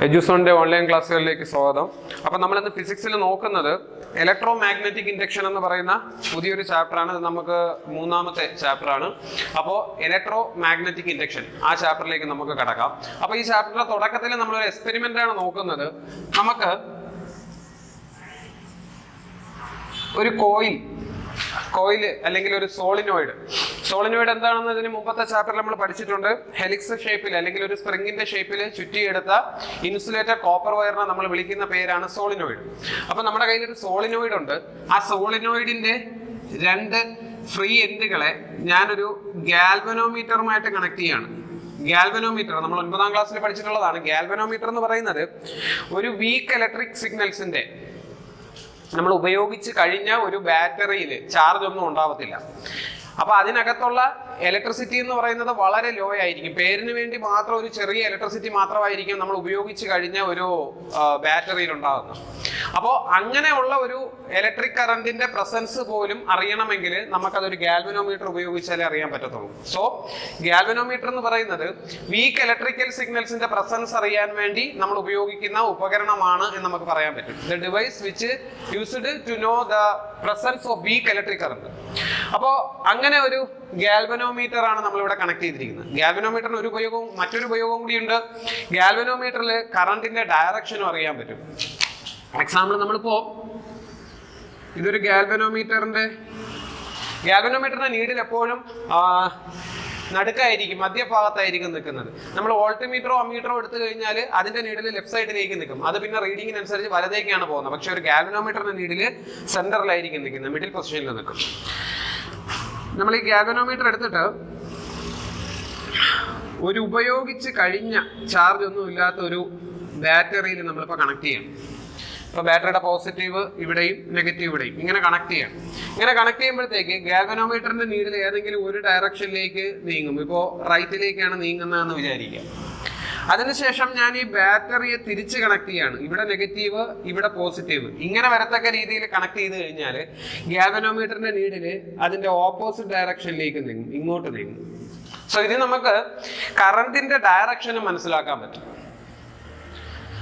എഡ്യൂസോണിന്റെ online ക്ലാസ്സുകളിലേക്ക് സ്വാഗതം. അപ്പോൾ നമ്മൾ ഇന്ന് ഫിസിക്സിൽ നോക്കുന്നത് ഇലക്ട്രോ മാഗ്നറ്റിക് ഇൻഡക്ഷൻ എന്ന് പറയുന്ന പുതിയൊരു ചാപ്റ്ററാണ്. ഇത് നമുക്ക് മൂന്നാമത്തെ ചാപ്റ്ററാണ്. അപ്പോൾ ഇലക്ട്രോ മാഗ്നറ്റിക് ഇൻഡക്ഷൻ ആ ചാപ്റ്ററിലേക്ക് നമുക്ക് കടക്കാം. അപ്പോൾ ഈ ചാപ്റ്ററിന്റെ തുടക്കത്തിൽ നമ്മളൊരു എക്സ്പെരിമെന്റ് ആണ് നോക്കുന്നത്. നമുക്ക് ഒരു കോയിൽ അല്ലെങ്കിൽ ഒരു സോളിനോയിഡ് എന്താണെന്ന് ഇതിന് മുമ്പത്തെ ചാപ്റ്ററിൽ നമ്മൾ പഠിച്ചിട്ടുണ്ട്. ഹെലിക്സ് ഷേപ്പിൽ അല്ലെങ്കിൽ ഒരു സ്പ്രിങ്ങിന്റെ ഷേപ്പിൽ ചുറ്റിയെടുത്ത ഇൻസുലേറ്റഡ് കോപ്പർ വയറിനെ നമ്മൾ വിളിക്കുന്ന പേരാണ് സോളിനോയിഡ്. അപ്പൊ നമ്മുടെ കയ്യിൽ ഒരു സോളിനോയിഡ് ഉണ്ട്. ആ സോളിനോയിഡിന്റെ രണ്ട് ഫ്രീ എൻഡുകളെ ഞാനൊരു ഗാൽവനോമീറ്ററുമായിട്ട് കണക്ട് ചെയ്യാണ്. ഗാൽവനോമീറ്റർ നമ്മൾ 9ാം ക്ലാസ്സിൽ പഠിച്ചിട്ടുള്ളതാണ്. ഗാൽവനോമീറ്റർ എന്ന് പറയുന്നത് ഒരു വീക്ക് ഇലക്ട്രിക് സിഗ്നൽസിന്റെ നമ്മൾ ഉപയോഗിച്ച് കഴിഞ്ഞ ഒരു ബാറ്ററിയിൽ ചാർജ് ഒന്നും ഉണ്ടാവത്തില്ല. അപ്പൊ അതിനകത്തുള്ള ഇലക്ട്രിസിറ്റി എന്ന് പറയുന്നത് വളരെ ലോ ആയിരിക്കും. പേരിന് വേണ്ടി മാത്രം ഒരു ചെറിയ ഇലക്ട്രിസിറ്റി മാത്രമായിരിക്കും നമ്മൾ ഉപയോഗിച്ച് കഴിഞ്ഞ ഒരു ബാറ്ററിയിൽ ഉണ്ടാകുന്നത്. അപ്പോൾ അങ്ങനെയുള്ള ഒരു ഇലക്ട്രിക് കറന്റിന്റെ പ്രസൻസ് പോലും അറിയണമെങ്കിൽ നമുക്കതൊരു ഗാൽവനോമീറ്റർ ഉപയോഗിച്ചാലേ അറിയാൻ പറ്റത്തുള്ളൂ. സോ ഗാൽവനോമീറ്റർ എന്ന് പറയുന്നത് വീക്ക് ഇലക്ട്രിക്കൽ സിഗ്നൽസിന്റെ പ്രസൻസ് അറിയാൻ വേണ്ടി നമ്മൾ ഉപയോഗിക്കുന്ന ഉപകരണമാണ് എന്ന് നമുക്ക് പറയാൻ പറ്റും. The device which used to know the presence of weak electric current. അപ്പോൾ അങ്ങനെ ഒരു ഗാൽവനോമീറ്റർ ആണ് നമ്മളിവിടെ കണക്ട് ചെയ്തിരിക്കുന്നത്. ഗാൽവനോമീറ്ററിന് മറ്റൊരു ഉപയോഗവും കൂടിയുണ്ട്. ഗാൽവനോമീറ്ററിൽ കറന്റിന്റെ ഡയറക്ഷനും അറിയാൻ പറ്റും. എക്സാമ്പിൾ നമ്മളിപ്പോ ഇതൊരു ഗാൽവനോമീറ്ററിന്റെ നീഡിൽ എപ്പോഴും നടുക്കായിരിക്കും, മധ്യഭാഗത്തായിരിക്കും നിൽക്കുന്നത്. നമ്മൾ വോൾട്ട്മീറ്ററോ അമ്മീറ്ററോ എടുത്തു കഴിഞ്ഞാൽ അതിന്റെ നീഡിൽ ലെഫ്റ്റ് സൈഡിലേക്ക് നിൽക്കും. അത് പിന്നെ റീഡിങ്ങിനനുസരിച്ച് വലതേക്കാണ് പോകുന്നത്. പക്ഷെ ഒരു ഗാൽവനോമീറ്ററിന്റെ നീഡിൽ സെന്ററിലായിരിക്കും നിൽക്കുന്നത്, മിഡിൽ പൊസിഷനിൽ നിൽക്കും. നമ്മൾ ഈ ഗാൽവനോമീറ്റർ എടുത്തിട്ട് ഒരു ഉപയോഗിച്ച് കഴിഞ്ഞ ചാർജ് ഒന്നും ഇല്ലാത്ത ഒരു ബാറ്ററിയിൽ നമ്മളിപ്പോൾ കണക്ട് ചെയ്യണം. ഇപ്പോൾ ബാറ്ററിയുടെ പോസിറ്റീവ് ഇവിടെയും നെഗറ്റീവ് ഇവിടെയും ഇങ്ങനെ കണക്ട് ചെയ്യണം. ഇങ്ങനെ കണക്ട് ചെയ്യുമ്പോഴത്തേക്ക് ഗാൽവനോമീറ്ററിന്റെ നീഡിൽ ഏതെങ്കിലും ഒരു ഡയറക്ഷനിലേക്ക് നീങ്ങും. ഇപ്പോൾ റൈറ്റിലേക്കാണ് നീങ്ങുന്നതെന്ന് വിചാരിക്കുക. അതിനുശേഷം ഞാൻ ഈ ബാറ്ററിയെ തിരിച്ച് കണക്ട് ചെയ്യാണ്. ഇവിടെ നെഗറ്റീവ്, ഇവിടെ പോസിറ്റീവ്, ഇങ്ങനെ വരത്തക്ക രീതിയിൽ കണക്ട് ചെയ്ത് കഴിഞ്ഞാൽ ഗാൽവനോമീറ്ററിന്റെ നീഡിൽ അതിന്റെ ഓപ്പോസിറ്റ് ഡയറക്ഷനിലേക്ക് നീങ്ങും, ഇങ്ങോട്ട് നീങ്ങും. സോ ഇത് നമുക്ക് കറന്റിന്റെ ഡയറക്ഷന് മനസ്സിലാക്കാൻ പറ്റും.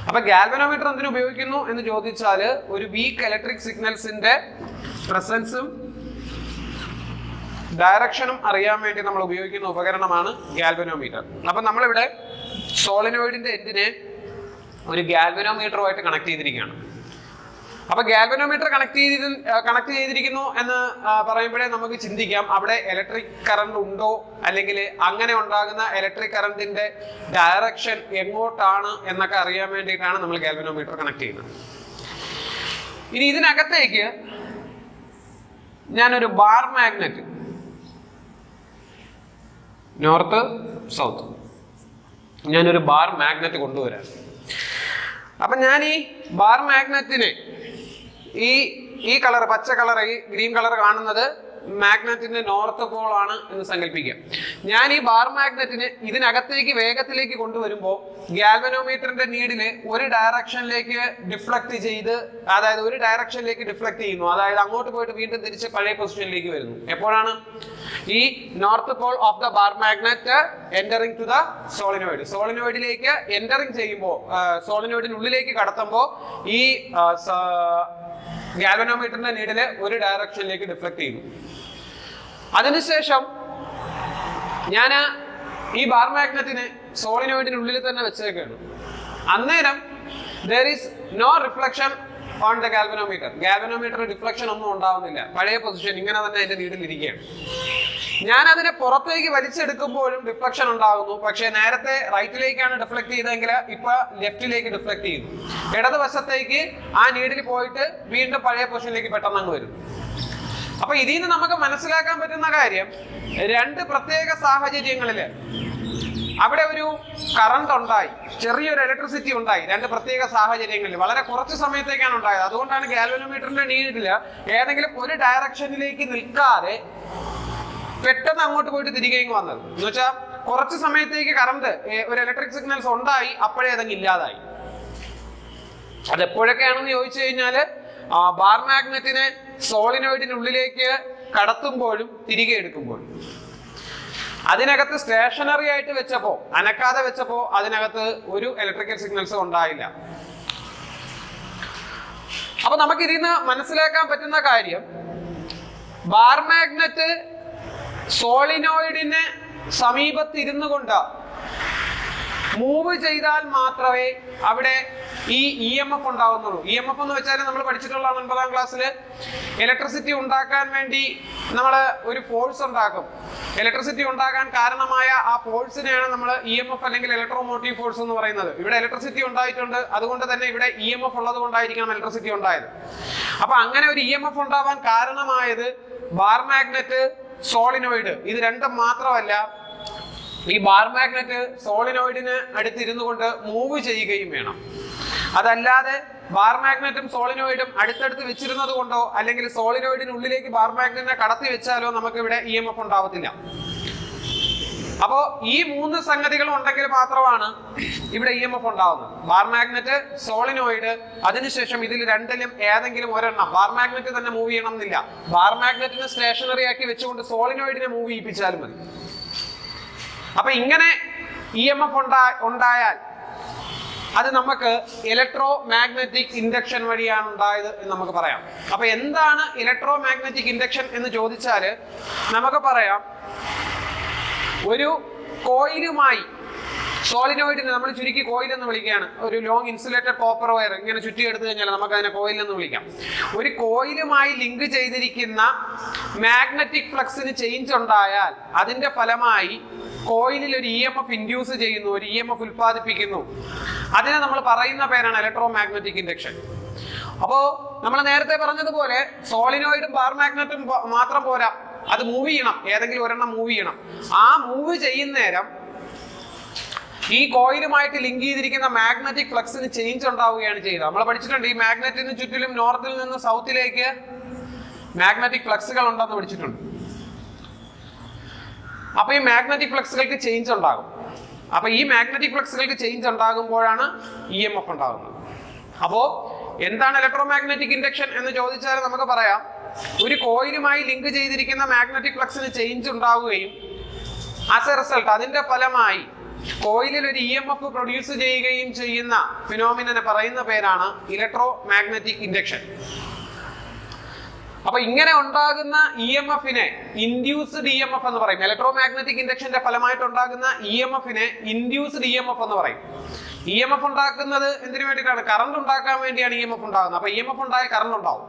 അപ്പൊ ഗാൽവനോമീറ്റർ എന്തിനു ഉപയോഗിക്കുന്നു എന്ന് ചോദിച്ചാൽ ഒരു വീക്ക് ഇലക്ട്രിക് സിഗ്നൽസിന്റെ പ്രസൻസും ഡയറക്ഷനും അറിയാൻ വേണ്ടി നമ്മൾ ഉപയോഗിക്കുന്ന ഉപകരണമാണ് ഗാൽവനോമീറ്റർ. അപ്പൊ നമ്മളിവിടെ സോളിനോയിഡിന്റെ എൻഡിനെ ഒരു ഗാൽവനോമീറ്ററുമായിട്ട് കണക്ട് ചെയ്തിരിക്കുകയാണ്. അപ്പൊ ഗാൽവനോമീറ്റർ കണക്ട് ചെയ്തിരിക്കുന്നു എന്ന് പറയുമ്പോഴേ നമുക്ക് ചിന്തിക്കാം അവിടെ ഇലക്ട്രിക് കറണ്ട് ഉണ്ടോ, അല്ലെങ്കിൽ അങ്ങനെ ഉണ്ടാകുന്ന ഇലക്ട്രിക് കറണ്ടിന്റെ ഡയറക്ഷൻ എങ്ങോട്ടാണ് എന്നൊക്കെ അറിയാൻ വേണ്ടിയിട്ടാണ് നമ്മൾ ഗാൽവനോമീറ്റർ കണക്ട് ചെയ്യുന്നത്. ഇനി ഇതിനകത്തേക്ക് ഞാനൊരു ബാർ മാഗ്നറ്റ്, നോർത്ത് സൗത്ത്, ഞാനൊരു ബാർ മാഗ്നറ്റ് കൊണ്ടുവരാം. അപ്പൊ ഞാൻ ഈ ബാർ മാഗ്നറ്റിനെ ഈ കളർ, പച്ച കളർ, ഈ ഗ്രീൻ കളർ കാണുന്നത് മാഗ്നറ്റിന്റെ നോർത്ത് പോൾ ആണ് എന്ന് സങ്കല്പിക്കുക. ഞാൻ ഈ ബാർ മാഗ്നറ്റിനെ ഇതിനകത്തേക്ക് വേഗത്തിലേക്ക് കൊണ്ടുവരുമ്പോൾ ഗാൽവനോമീറ്ററിന്റെ നീഡില് ഒരു ഡയറക്ഷനിലേക്ക് ഡിഫ്ലക്ട് ചെയ്ത്, അതായത് ഒരു ഡയറക്ഷനിലേക്ക് ഡിഫ്ലക്ട് ചെയ്യുന്നു, അതായത് അങ്ങോട്ട് പോയിട്ട് വീണ്ടും തിരിച്ച് പഴയ പൊസിഷനിലേക്ക് വരുന്നു. എപ്പോഴാണ് ഈ north pole of the bar magnet entering to the സോളിനോയിഡിലേക്ക് എന്ററിംഗ് ചെയ്യുമ്പോൾ, സോളിനോയിഡിനുള്ളിലേക്ക് കടത്തുമ്പോൾ ഈ ഗാൽവനോമീറ്ററിന്റെ നീഡില് ഒരു ഡയറക്ഷനിലേക്ക് ഡിഫ്ലക്ട് ചെയ്യുന്നു. അതിനുശേഷം ഞാൻ ഈ ബാർ മാഗ്നറ്റിനെ സോളിനോയിഡിനുള്ളിൽ തന്നെ വെച്ചേക്കാണ്. അന്നേരം there is no reflection on the galvanometer. Galvanometer deflection ഒന്നും ഉണ്ടാവുന്നില്ല, പഴയ പൊസിഷൻ ഇങ്ങനെ തന്നെ അതിന്റെ നീഡിൽ ഇരിക്കുകയാണ്. ഞാൻ അതിനെ പുറത്തേക്ക് വലിച്ചെടുക്കുമ്പോഴും ഡിഫ്ലക്ഷൻ ഉണ്ടാകുന്നു. പക്ഷെ നേരത്തെ റൈറ്റിലേക്കാണ് ഡിഫ്ലക്ട് ചെയ്തതെങ്കിൽ ഇപ്പൊ ലെഫ്റ്റിലേക്ക് ഡിഫ്ലക്ട് ചെയ്യുന്നു. ഇടതുവശത്തേക്ക് ആ നീഡിൽ പോയിട്ട് വീണ്ടും പഴയ പൊസിഷനിലേക്ക് പെട്ടെന്ന് അങ്ങ് വരും. അപ്പൊ ഇതിൽ നിന്ന് നമുക്ക് മനസ്സിലാക്കാൻ പറ്റുന്ന കാര്യം, രണ്ട് പ്രത്യേക സാഹചര്യങ്ങളില് അവിടെ ഒരു കറണ്ട് ഉണ്ടായി, ചെറിയൊരു ഇലക്ട്രിസിറ്റി ഉണ്ടായി. രണ്ട് പ്രത്യേക സാഹചര്യങ്ങളിൽ വളരെ കുറച്ച് സമയത്തേക്കാണ് ഉണ്ടായത്. അതുകൊണ്ടാണ് ഗാൽവനോമീറ്ററിന്റെ നീഡില് ഏതെങ്കിലും ഒരു ഡയറക്ഷനിലേക്ക് നിൽക്കാതെ പെട്ടെന്ന് അങ്ങോട്ട് പോയിട്ട് തിരികെ വന്നത്. എന്ന് വെച്ചാൽ കുറച്ച് സമയത്തേക്ക് കറണ്ട്, ഒരു ഇലക്ട്രിക് സിഗ്നൽസ് ഉണ്ടായി, അപ്പോഴേ അതങ്ങ് ഇല്ലാതായി. അതെപ്പോഴൊക്കെയാണെന്ന് ചോദിച്ചു കഴിഞ്ഞാൽ ബാർ മാഗ്നറ്റിനെ സോളിനോയിഡിനുള്ളിലേക്ക് കടത്തുമ്പോഴും തിരികെ എടുക്കുമ്പോഴും. അതിനകത്ത് സ്റ്റേഷനറി ആയിട്ട് വെച്ചപ്പോ, അനക്കാതെ വെച്ചപ്പോ അതിനകത്ത് ഒരു ഇലക്ട്രിക്കൽ സിഗ്നൽസ് ഉണ്ടായില്ല. അപ്പൊ നമുക്ക് ഇതിൽ നിന്ന് മനസ്സിലാക്കാൻ പറ്റുന്ന കാര്യം, ബാർ മാഗ്നറ്റ് സോളിനോയിഡിന് സമീപത്ത് ഇരുന്നു കൊണ്ട് മൂവ് ചെയ്താൽ മാത്രമേ അവിടെ ഈ ഇ എം എഫ് ഉണ്ടാവുന്നുള്ളൂ. ഇ എം എഫ് എന്ന് വെച്ചാൽ നമ്മൾ പഠിച്ചിട്ടുള്ളതാണ് 9ാം ക്ലാസ്സിൽ. ഇലക്ട്രിസിറ്റി ഉണ്ടാക്കാൻ വേണ്ടി നമ്മൾ ഒരു ഫോഴ്സ് ഉണ്ടാക്കും. ഇലക്ട്രിസിറ്റി ഉണ്ടാകാൻ കാരണമായ ആ ഫോഴ്സിനെയാണ് നമ്മൾ ഇ എം എഫ് അല്ലെങ്കിൽ ഇലക്ട്രോമോട്ടീവ് ഫോഴ്സ് എന്ന് പറയുന്നത്. ഇവിടെ ഇലക്ട്രിസിറ്റി ഉണ്ടായിട്ടുണ്ട്, അതുകൊണ്ട് തന്നെ ഇവിടെ ഇ എം എഫ് ഉള്ളത് കൊണ്ടായിരിക്കണം ഇലക്ട്രിസിറ്റി ഉണ്ടായത്. അപ്പൊ അങ്ങനെ ഒരു ഇ എം എഫ് ഉണ്ടാവാൻ കാരണമായത് ബാർ മാഗ്നറ്റ്, സോളിനോയിഡ്, ഇത് രണ്ടും മാത്രമല്ല, ഈ ബാർ മാഗ്നറ്റ് സോളിനോയിഡിന് അടുത്തിരുന്നു കൊണ്ട് മൂവ് ചെയ്യുകയും വേണം. അതല്ലാതെ ബാർ മാഗ്നറ്റും സോളിനോയിഡും അടുത്തടുത്ത് വെച്ചിരുന്നത് കൊണ്ടോ അല്ലെങ്കിൽ സോളിനോയിഡിനുള്ളിലേക്ക് ബാർ മാഗ്നറ്റിനെ കടത്തി വെച്ചാലോ നമുക്ക് ഇവിടെ ഇ എം എഫ് ഉണ്ടാവത്തില്ല. അപ്പോ ഈ 3 സംഗതികൾ ഉണ്ടെങ്കിൽ മാത്രമാണ് ഇവിടെ ഇ എം എഫ് ഉണ്ടാവുന്നത്. ബാർ മാഗ്നറ്റ്, സോളിനോയിഡ്, അതിനുശേഷം ഇതിൽ രണ്ടിലും ഏതെങ്കിലും ഒരെണ്ണം. ബാർ മാഗ്നറ്റ് തന്നെ മൂവ് ചെയ്യണം എന്നില്ല. ബാർ മാഗ്നറ്റിനെ സ്റ്റേഷനറി ആക്കി വെച്ചുകൊണ്ട് സോളിനോയിഡിനെ മൂവ് ചെയ്യിപ്പിച്ചാലും മതി. അപ്പൊ ഇങ്ങനെ ഇ എം എഫ് ഉണ്ടായാൽ അത് നമുക്ക് ഇലക്ട്രോ മാഗ്നറ്റിക് ഇൻഡക്ഷൻ വഴിയാണ് ഉണ്ടായത് എന്ന് നമുക്ക് പറയാം. അപ്പൊ എന്താണ് ഇലക്ട്രോ മാഗ്നറ്റിക് ഇൻഡക്ഷൻ എന്ന് ചോദിച്ചാൽ നമുക്ക് പറയാം, ഒരു കോയിലുമായി, സോളിനോയിഡിനെ നമ്മൾ ചുരുക്കി കോയിൽ എന്ന് വിളിക്കുകയാണ്. ഒരു ലോങ് ഇൻസുലേറ്റഡ് കോപ്പർ വയർ ഇങ്ങനെ ചുറ്റി എടുത്തു കഴിഞ്ഞാൽ നമുക്ക് അതിനെ കോയിൽ എന്ന് വിളിക്കാം. ഒരു കോയിലുമായി ലിങ്ക് ചെയ്തിരിക്കുന്ന മാഗ്നറ്റിക് ഫ്ലക്സിന് ചേഞ്ച് ഉണ്ടായാൽ അതിന്റെ ഫലമായി കോയിലിൽ ഒരു ഇ എം എഫ് ഇൻഡ്യൂസ് ചെയ്യുന്നു, ഒരു ഇ എം എഫ് ഉൽപ്പാദിപ്പിക്കുന്നു. അതിനെ നമ്മൾ പറയുന്ന പേരാണ് ഇലക്ട്രോ മാഗ്നറ്റിക് ഇൻഡക്ഷൻ. അപ്പോ നമ്മൾ നേരത്തെ പറഞ്ഞതുപോലെ സോളിനോയിഡും ബാർ മാഗ്നറ്റും മാത്രം പോരാ, അത് മൂവ് ചെയ്യണം, ഏതെങ്കിലും ഒരെണ്ണം മൂവ് ചെയ്യണം. ആ മൂവ് ചെയ്യുന്ന നേരം ഈ കോയിലുമായിട്ട് ലിങ്ക് ചെയ്തിരിക്കുന്ന മാഗ്നറ്റിക് ഫ്ലക്സിന് ചേഞ്ച് ഉണ്ടാവുകയാണ് ചെയ്യുന്നത്. നമ്മൾ പഠിച്ചിട്ടുണ്ട്, ഈ മാഗ്നറ്റിന് ചുറ്റിലും നോർത്തിൽ നിന്ന് സൗത്തിലേക്ക് മാഗ്നറ്റിക് ഫ്ലക്സുകൾ ഉണ്ടെന്ന് പഠിച്ചിട്ടുണ്ട്. അപ്പൊ ഈ മാഗ്നറ്റിക് ഫ്ലക്സുകൾക്ക് ചേഞ്ച് ഉണ്ടാകും. അപ്പൊ ഈ മാഗ്നറ്റിക് ഫ്ലക്സുകൾക്ക് ചേഞ്ച് ഉണ്ടാകുമ്പോഴാണ് ഇ എം എഫ് ഉണ്ടാകുന്നത്. അപ്പോ എന്താണ് ഇലക്ട്രോ മാഗ്നറ്റിക് ഇൻഡക്ഷൻ എന്ന് ചോദിച്ചാൽ നമുക്ക് പറയാം, ഒരു കോയിലുമായി ലിങ്ക് ചെയ്തിരിക്കുന്ന മാഗ്നറ്റിക് ഫ്ലക്സിന് ചേഞ്ച് ഉണ്ടാവുകയും ആസ് എ റിസൾട്ട് അതിന്റെ ഫലമായി കോയിലിൽ ഒരു ഇ എം എഫ് പ്രൊഡ്യൂസ് ചെയ്യുകയും ചെയ്യുന്ന ഫിനോമിനനെ പറയുന്ന പേരാണ് ഇലക്ട്രോ മാഗ്നറ്റിക് ഇൻഡക്ഷൻ. അപ്പൊ ഇങ്ങനെ ഉണ്ടാകുന്ന ഇ എം എഫിനെ ഇൻഡ്യൂസ്ഡ് ഇ എം എഫ് എന്ന് പറയും. ഇലക്ട്രോ മാഗ്നറ്റിക് ഇൻഡക്ഷന്റെ ഫലമായിട്ട് ഉണ്ടാകുന്ന ഇ എം എഫിനെ ഇൻഡ്യൂസ്ഡ് ഇ എം എഫ് എന്ന് പറയും. ഇ എം എഫ് ഉണ്ടാക്കുന്നത് എന്തിനു വേണ്ടിയിട്ടാണ്? കറണ്ട് ഉണ്ടാക്കാൻ വേണ്ടിയാണ് ഇ എം എഫ് ഉണ്ടാകുന്നത്. അപ്പൊ ഇ എം എഫ് ഉണ്ടായ കറണ്ട് ഉണ്ടാവും.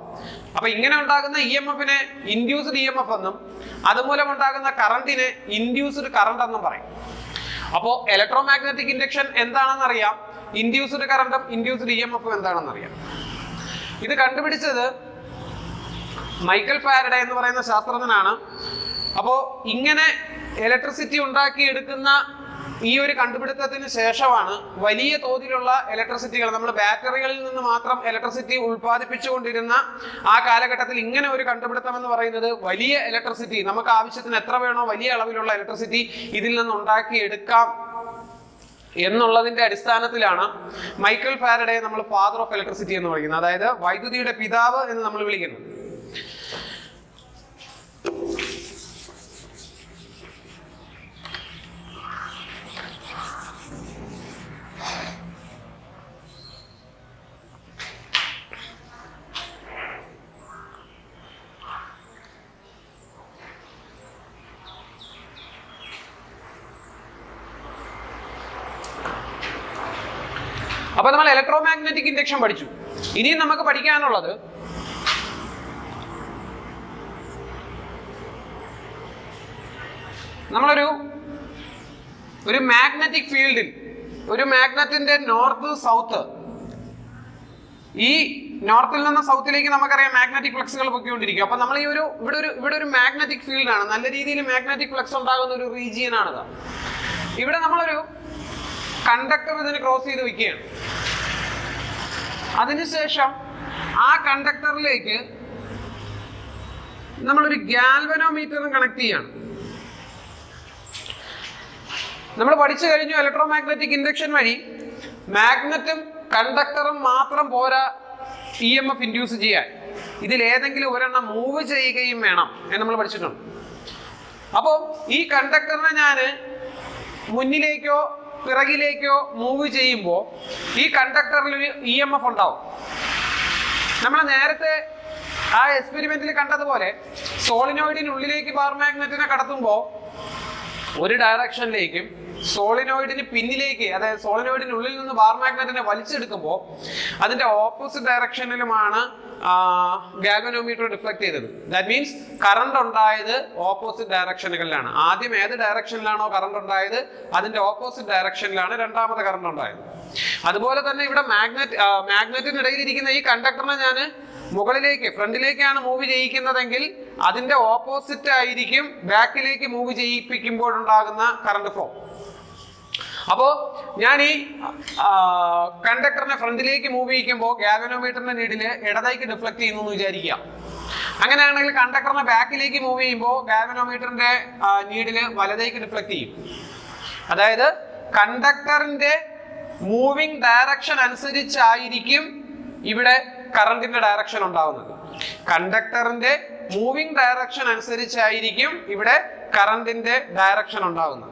അപ്പൊ ഇങ്ങനെ ഉണ്ടാകുന്ന ഇ എം എഫിനെ ഇൻഡ്യൂസ്ഡ് ഇ എം എഫ് എന്നും അതുമൂലം ഉണ്ടാകുന്ന കറണ്ടിനെ ഇൻഡ്യൂസ്ഡ് കറണ്ട് എന്നും പറയും. അപ്പോ ഇലക്ട്രോ മാഗ്നറ്റിക് ഇൻഡക്ഷൻ എന്താണെന്ന് അറിയാം, ഇൻഡ്യൂസ്ഡ് കറണ്ടും ഇൻഡ്യൂസ്ഡ് ഇ എം എഫും എന്താണെന്ന് അറിയാം. ഇത് കണ്ടുപിടിച്ചത് മൈക്കൽ ഫാരഡേ എന്ന് പറയുന്ന ശാസ്ത്രജ്ഞനാണ്. അപ്പോ ഇങ്ങനെ ഇലക്ട്രിസിറ്റി ഉണ്ടാക്കിയെടുക്കുന്ന ഈ ഒരു കണ്ടുപിടുത്തത്തിന് ശേഷമാണ് വലിയ തോതിലുള്ള ഇലക്ട്രിസിറ്റികൾ, നമ്മൾ ബാറ്ററികളിൽ നിന്ന് മാത്രം ഇലക്ട്രിസിറ്റി ഉൽപ്പാദിപ്പിച്ചുകൊണ്ടിരുന്ന ആ കാലഘട്ടത്തിൽ ഇങ്ങനെ ഒരു കണ്ടുപിടുത്തം എന്ന് പറയുന്നത് വലിയ ഇലക്ട്രിസിറ്റി, നമുക്ക് ആവശ്യത്തിന് എത്ര വേണോ വലിയ അളവിലുള്ള ഇലക്ട്രിസിറ്റി ഇതിൽ നിന്ന് ഉണ്ടാക്കിയെടുക്കാം എന്നുള്ളതിന്റെ അടിസ്ഥാനത്തിലാണ് മൈക്കൽ ഫാരഡേ നമ്മൾ ഫാദർ ഓഫ് ഇലക്ട്രിസിറ്റി എന്ന് പറയുന്നത്. അതായത് വൈദ്യുതിയുടെ പിതാവ് എന്ന് നമ്മൾ വിളിക്കുന്നു. അപ്പൊ നമ്മൾ ഇലക്ട്രോ മാഗ്നറ്റിക് ഇൻഡക്ഷൻ പഠിച്ചു. ഇനിയും നമുക്ക് പഠിക്കാനുള്ളത് ഒരു മാഗ്നറ്റിക് ഫീൽഡിൽ ഒരു മാഗ്നറ്റിന്റെ നോർത്ത് സൗത്ത്, ഈ നോർത്തിൽ നിന്ന് സൗത്തിലേക്ക് നമുക്കറിയാം മാഗ്നറ്റിക് ഫ്ലക്സുകൾ പൊക്കിക്കൊണ്ടിരിക്കും. അപ്പൊ നമ്മൾ ഇവിടെ ഒരു മാഗ്നറ്റിക് ഫീൽഡാണ്, നല്ല രീതിയിൽ മാഗ്നറ്റിക് ഫ്ലക്സ് ഉണ്ടാകുന്ന ഒരു റീജിയൻ ആണിത്. ഇവിടെ നമ്മളൊരു കണ്ടക്ടർ ഇതിന് ക്രോസ് ചെയ്ത് വെക്കുകയാണ്. അതിനുശേഷം ആ കണ്ടക്ടറിലേക്ക് നമ്മളൊരു ഗാൽവനോമീറ്ററും കണക്ട് ചെയ്യാണ്. നമ്മൾ പഠിച്ചു കഴിഞ്ഞു ഇലക്ട്രോ മാഗ്നറ്റിക് ഇൻഡക്ഷൻ വഴി മാഗ്നറ്റും കണ്ടക്ടറും മാത്രം പോരാ ഇ എം എഫ് ഇൻഡ്യൂസ് ചെയ്യാൻ, ഇതിൽ ഏതെങ്കിലും ഒരെണ്ണം മൂവ് ചെയ്യുകയും വേണം എന്ന് നമ്മൾ പഠിച്ചിട്ടുണ്ട്. അപ്പോൾ ഈ കണ്ടക്ടറിനെ ഞാൻ മുന്നിലേക്കോ പിറകിലേക്കോ മൂവ് ചെയ്യുമ്പോൾ ഈ കണ്ടക്ടറിൽ ഒരു EMF ഉണ്ടാവും. നമ്മൾ നേരത്തെ ആ എക്സ്പെരിമെന്റിൽ കണ്ടതുപോലെ സോളിനോയിഡിനുള്ളിലേക്ക് ബാർ മാഗ്നറ്റിനെ കടത്തുമ്പോൾ ഒരു ഡയറക്ഷനിലേക്കും സോളിനോയിഡിന് പിന്നിലേക്ക്, അതായത് സോളിനോയിഡിനുള്ളിൽ നിന്ന് ബാർ മാഗ്നറ്റിനെ വലിച്ചെടുക്കുമ്പോൾ അതിന്റെ ഓപ്പോസിറ്റ് ഡയറക്ഷനിലുമാണ് ഗാൽവനോമീറ്റർ ഡിഫ്ലക്ട് ചെയ്തത്. ദാറ്റ് മീൻസ് കറണ്ട് ഉണ്ടായത് ഓപ്പോസിറ്റ് ഡയറക്ഷനുകളിലാണ്. ആദ്യം ഏത് ഡയറക്ഷനിലാണോ കറണ്ട് ഉണ്ടായത് അതിന്റെ ഓപ്പോസിറ്റ് ഡയറക്ഷനിലാണ് രണ്ടാമത്തെ കറണ്ട് ഉണ്ടായത്. അതുപോലെ തന്നെ ഇവിടെ മാഗ്നറ്റിനിടയിൽ ഇരിക്കുന്ന ഈ കണ്ടക്ടറിനെ ഞാൻ മുകളിലേക്ക് ഫ്രണ്ടിലേക്കാണ് മൂവ് ചെയ്യിക്കുന്നതെങ്കിൽ അതിന്റെ ഓപ്പോസിറ്റ് ആയിരിക്കും ബാക്കിലേക്ക് മൂവ് ചെയ്യിപ്പിക്കുമ്പോഴുണ്ടാകുന്ന കറണ്ട് ഫ്ലോ. അപ്പോ ഞാൻ ഈ കണ്ടക്ടറിനെ ഫ്രണ്ടിലേക്ക് മൂവ് ചെയ്യിക്കുമ്പോൾ ഗാൽവനോമീറ്ററിന്റെ നീഡില് ഇടതേക്ക് ഡിഫ്ലക്ട് ചെയ്യുന്നു എന്ന് വിചാരിക്കുക. അങ്ങനെയാണെങ്കിൽ കണ്ടക്ടറിനെ ബാക്കിലേക്ക് മൂവ് ചെയ്യുമ്പോൾ ഗാൽവനോമീറ്ററിന്റെ നീഡില് വലതേക്ക് ഡിഫ്ലക്ട് ചെയ്യും. അതായത് കണ്ടക്ടറിന്റെ മൂവിങ് ഡയറക്ഷൻ അനുസരിച്ചായിരിക്കും ഇവിടെ കറണ്ടിന്റെ ഡയറക്ഷൻ ഉണ്ടാവുന്നത്. കണ്ടക്ടറിന്റെ മൂവിങ് ഡയറക്ഷൻ അനുസരിച്ചായിരിക്കും ഇവിടെ കറണ്ടിന്റെ ഡയറക്ഷൻ ഉണ്ടാവുന്നത്.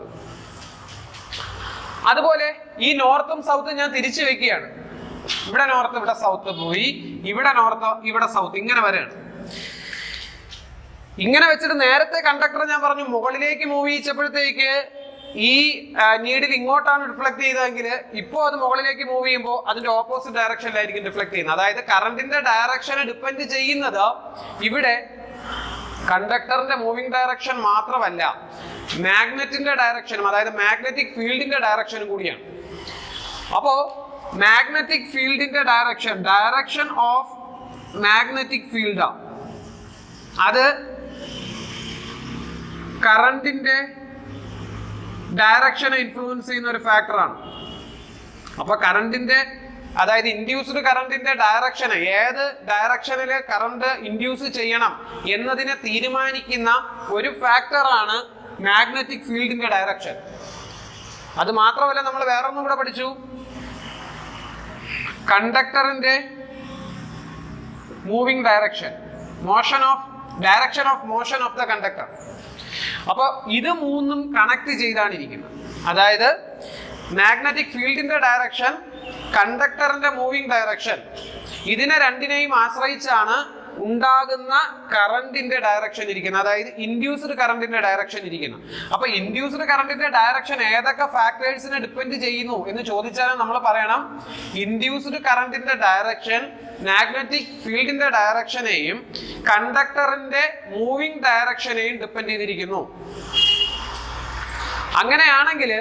അതുപോലെ ഈ നോർത്തും സൗത്തും ഞാൻ തിരിച്ചു വെക്കുകയാണ്. ഇവിടെ നോർത്ത് ഇവിടെ സൗത്ത് പോയി, ഇവിടെ നോർത്ത് ഇവിടെ സൗത്ത്, ഇങ്ങനെ വരെയാണ്. ഇങ്ങനെ വെച്ചിട്ട് നേരത്തെ കണ്ടക്ടർ ഞാൻ പറഞ്ഞു മുകളിലേക്ക് മൂവ് ചെയ്യിച്ചപ്പോഴത്തേക്ക് ഈ നീഡിൽ ഇങ്ങോട്ടാണ് ഡിഫ്ലക്ട് ചെയ്തതെങ്കിൽ ഇപ്പോൾ അത് മുകളിലേക്ക് മൂവ് ചെയ്യുമ്പോൾ അതിന്റെ ഓപ്പോസിറ്റ് ഡയറക്ഷനിലായിരിക്കും ഡിഫ്ലക്ട് ചെയ്യുന്നത്. അതായത് കറണ്ടിന്റെ ഡയറക്ഷനെ ഡിപ്പെൻഡ് ചെയ്യുന്നത് ഇവിടെ കണ്ടക്ടറിന്റെ മൂവിങ് ഡയറക്ഷൻ മാത്രമല്ല, മാഗ്നറ്റിന്റെ ഡയറക്ഷനും, അതായത് മാഗ്നറ്റിക് ഫീൽഡിന്റെ ഡയറക്ഷനും കൂടിയാണ്. അപ്പോ മാഗ്നറ്റിക് ഫീൽഡിന്റെ ഡയറക്ഷൻ ഓഫ് മാഗ്നറ്റിക് ഫീൽഡ് അത് കറണ്ടിന്റെ ഡയറക്ഷനെ ഇൻഫ്ലുവൻസ് ചെയ്യുന്ന ഒരു ഫാക്ടറാണ്. അപ്പൊ കറണ്ടിന്റെ, അതായത് ഇൻഡ്യൂസ്ഡ് കറണ്ടിന്റെ ഡയറക്ഷന്, ഏത് ഡയറക്ഷനില് കറണ്ട് ഇൻഡ്യൂസ് ചെയ്യണം എന്നതിനെ തീരുമാനിക്കുന്ന ഒരു ഫാക്ടറാണ് മാഗ്നറ്റിക് ഫീൽഡിന്റെ ഡയറക്ഷൻ. അത് മാത്രമല്ല, നമ്മൾ വേറൊന്നും കൂടെ പഠിച്ചു, കണ്ടക്ടറിന്റെ moving direction of motion of the conductor. അപ്പൊ ഇത് മൂന്നും കണക്ട് ചെയ്താണ് ഇരിക്കുന്നത്. അതായത് മാഗ്നറ്റിക് ഫീൽഡിന്റെ ഡയറക്ഷൻ, കണ്ടക്ടറിന്റെ മൂവിങ് ഡയറക്ഷൻ, ഇതിനെ രണ്ടിനെയും ആശ്രയിച്ചാണ് ഉണ്ടാകുന്ന കറണ്ടിന്റെ ഡയറക്ഷൻ ഇരിക്കുന്നത്, അതായത് ഇൻഡ്യൂസ്ഡ് കറണ്ടിന്റെ ഡയറക്ഷൻ ഇരിക്കുന്നത്. അപ്പൊ ഇൻഡ്യൂസ്ഡ് കറണ്ടിന്റെ ഡയറക്ഷൻ ഏതൊക്കെ ഫാക്ടേഴ്സിനെ ഡിപ്പെൻഡ് ചെയ്യുന്നു എന്ന് ചോദിച്ചാൽ നമ്മൾ പറയണം, ഇൻഡ്യൂസ്ഡ് കറണ്ടിന്റെ ഡയറക്ഷൻ മാഗ്നറ്റിക് ഫീൽഡിന്റെ ഡയറക്ഷനെയും കണ്ടക്ടറിന്റെ മൂവിങ് ഡയറക്ഷനെയും ഡിപ്പെൻഡ് ചെയ്തിരിക്കുന്നു. അങ്ങനെയാണെങ്കിൽ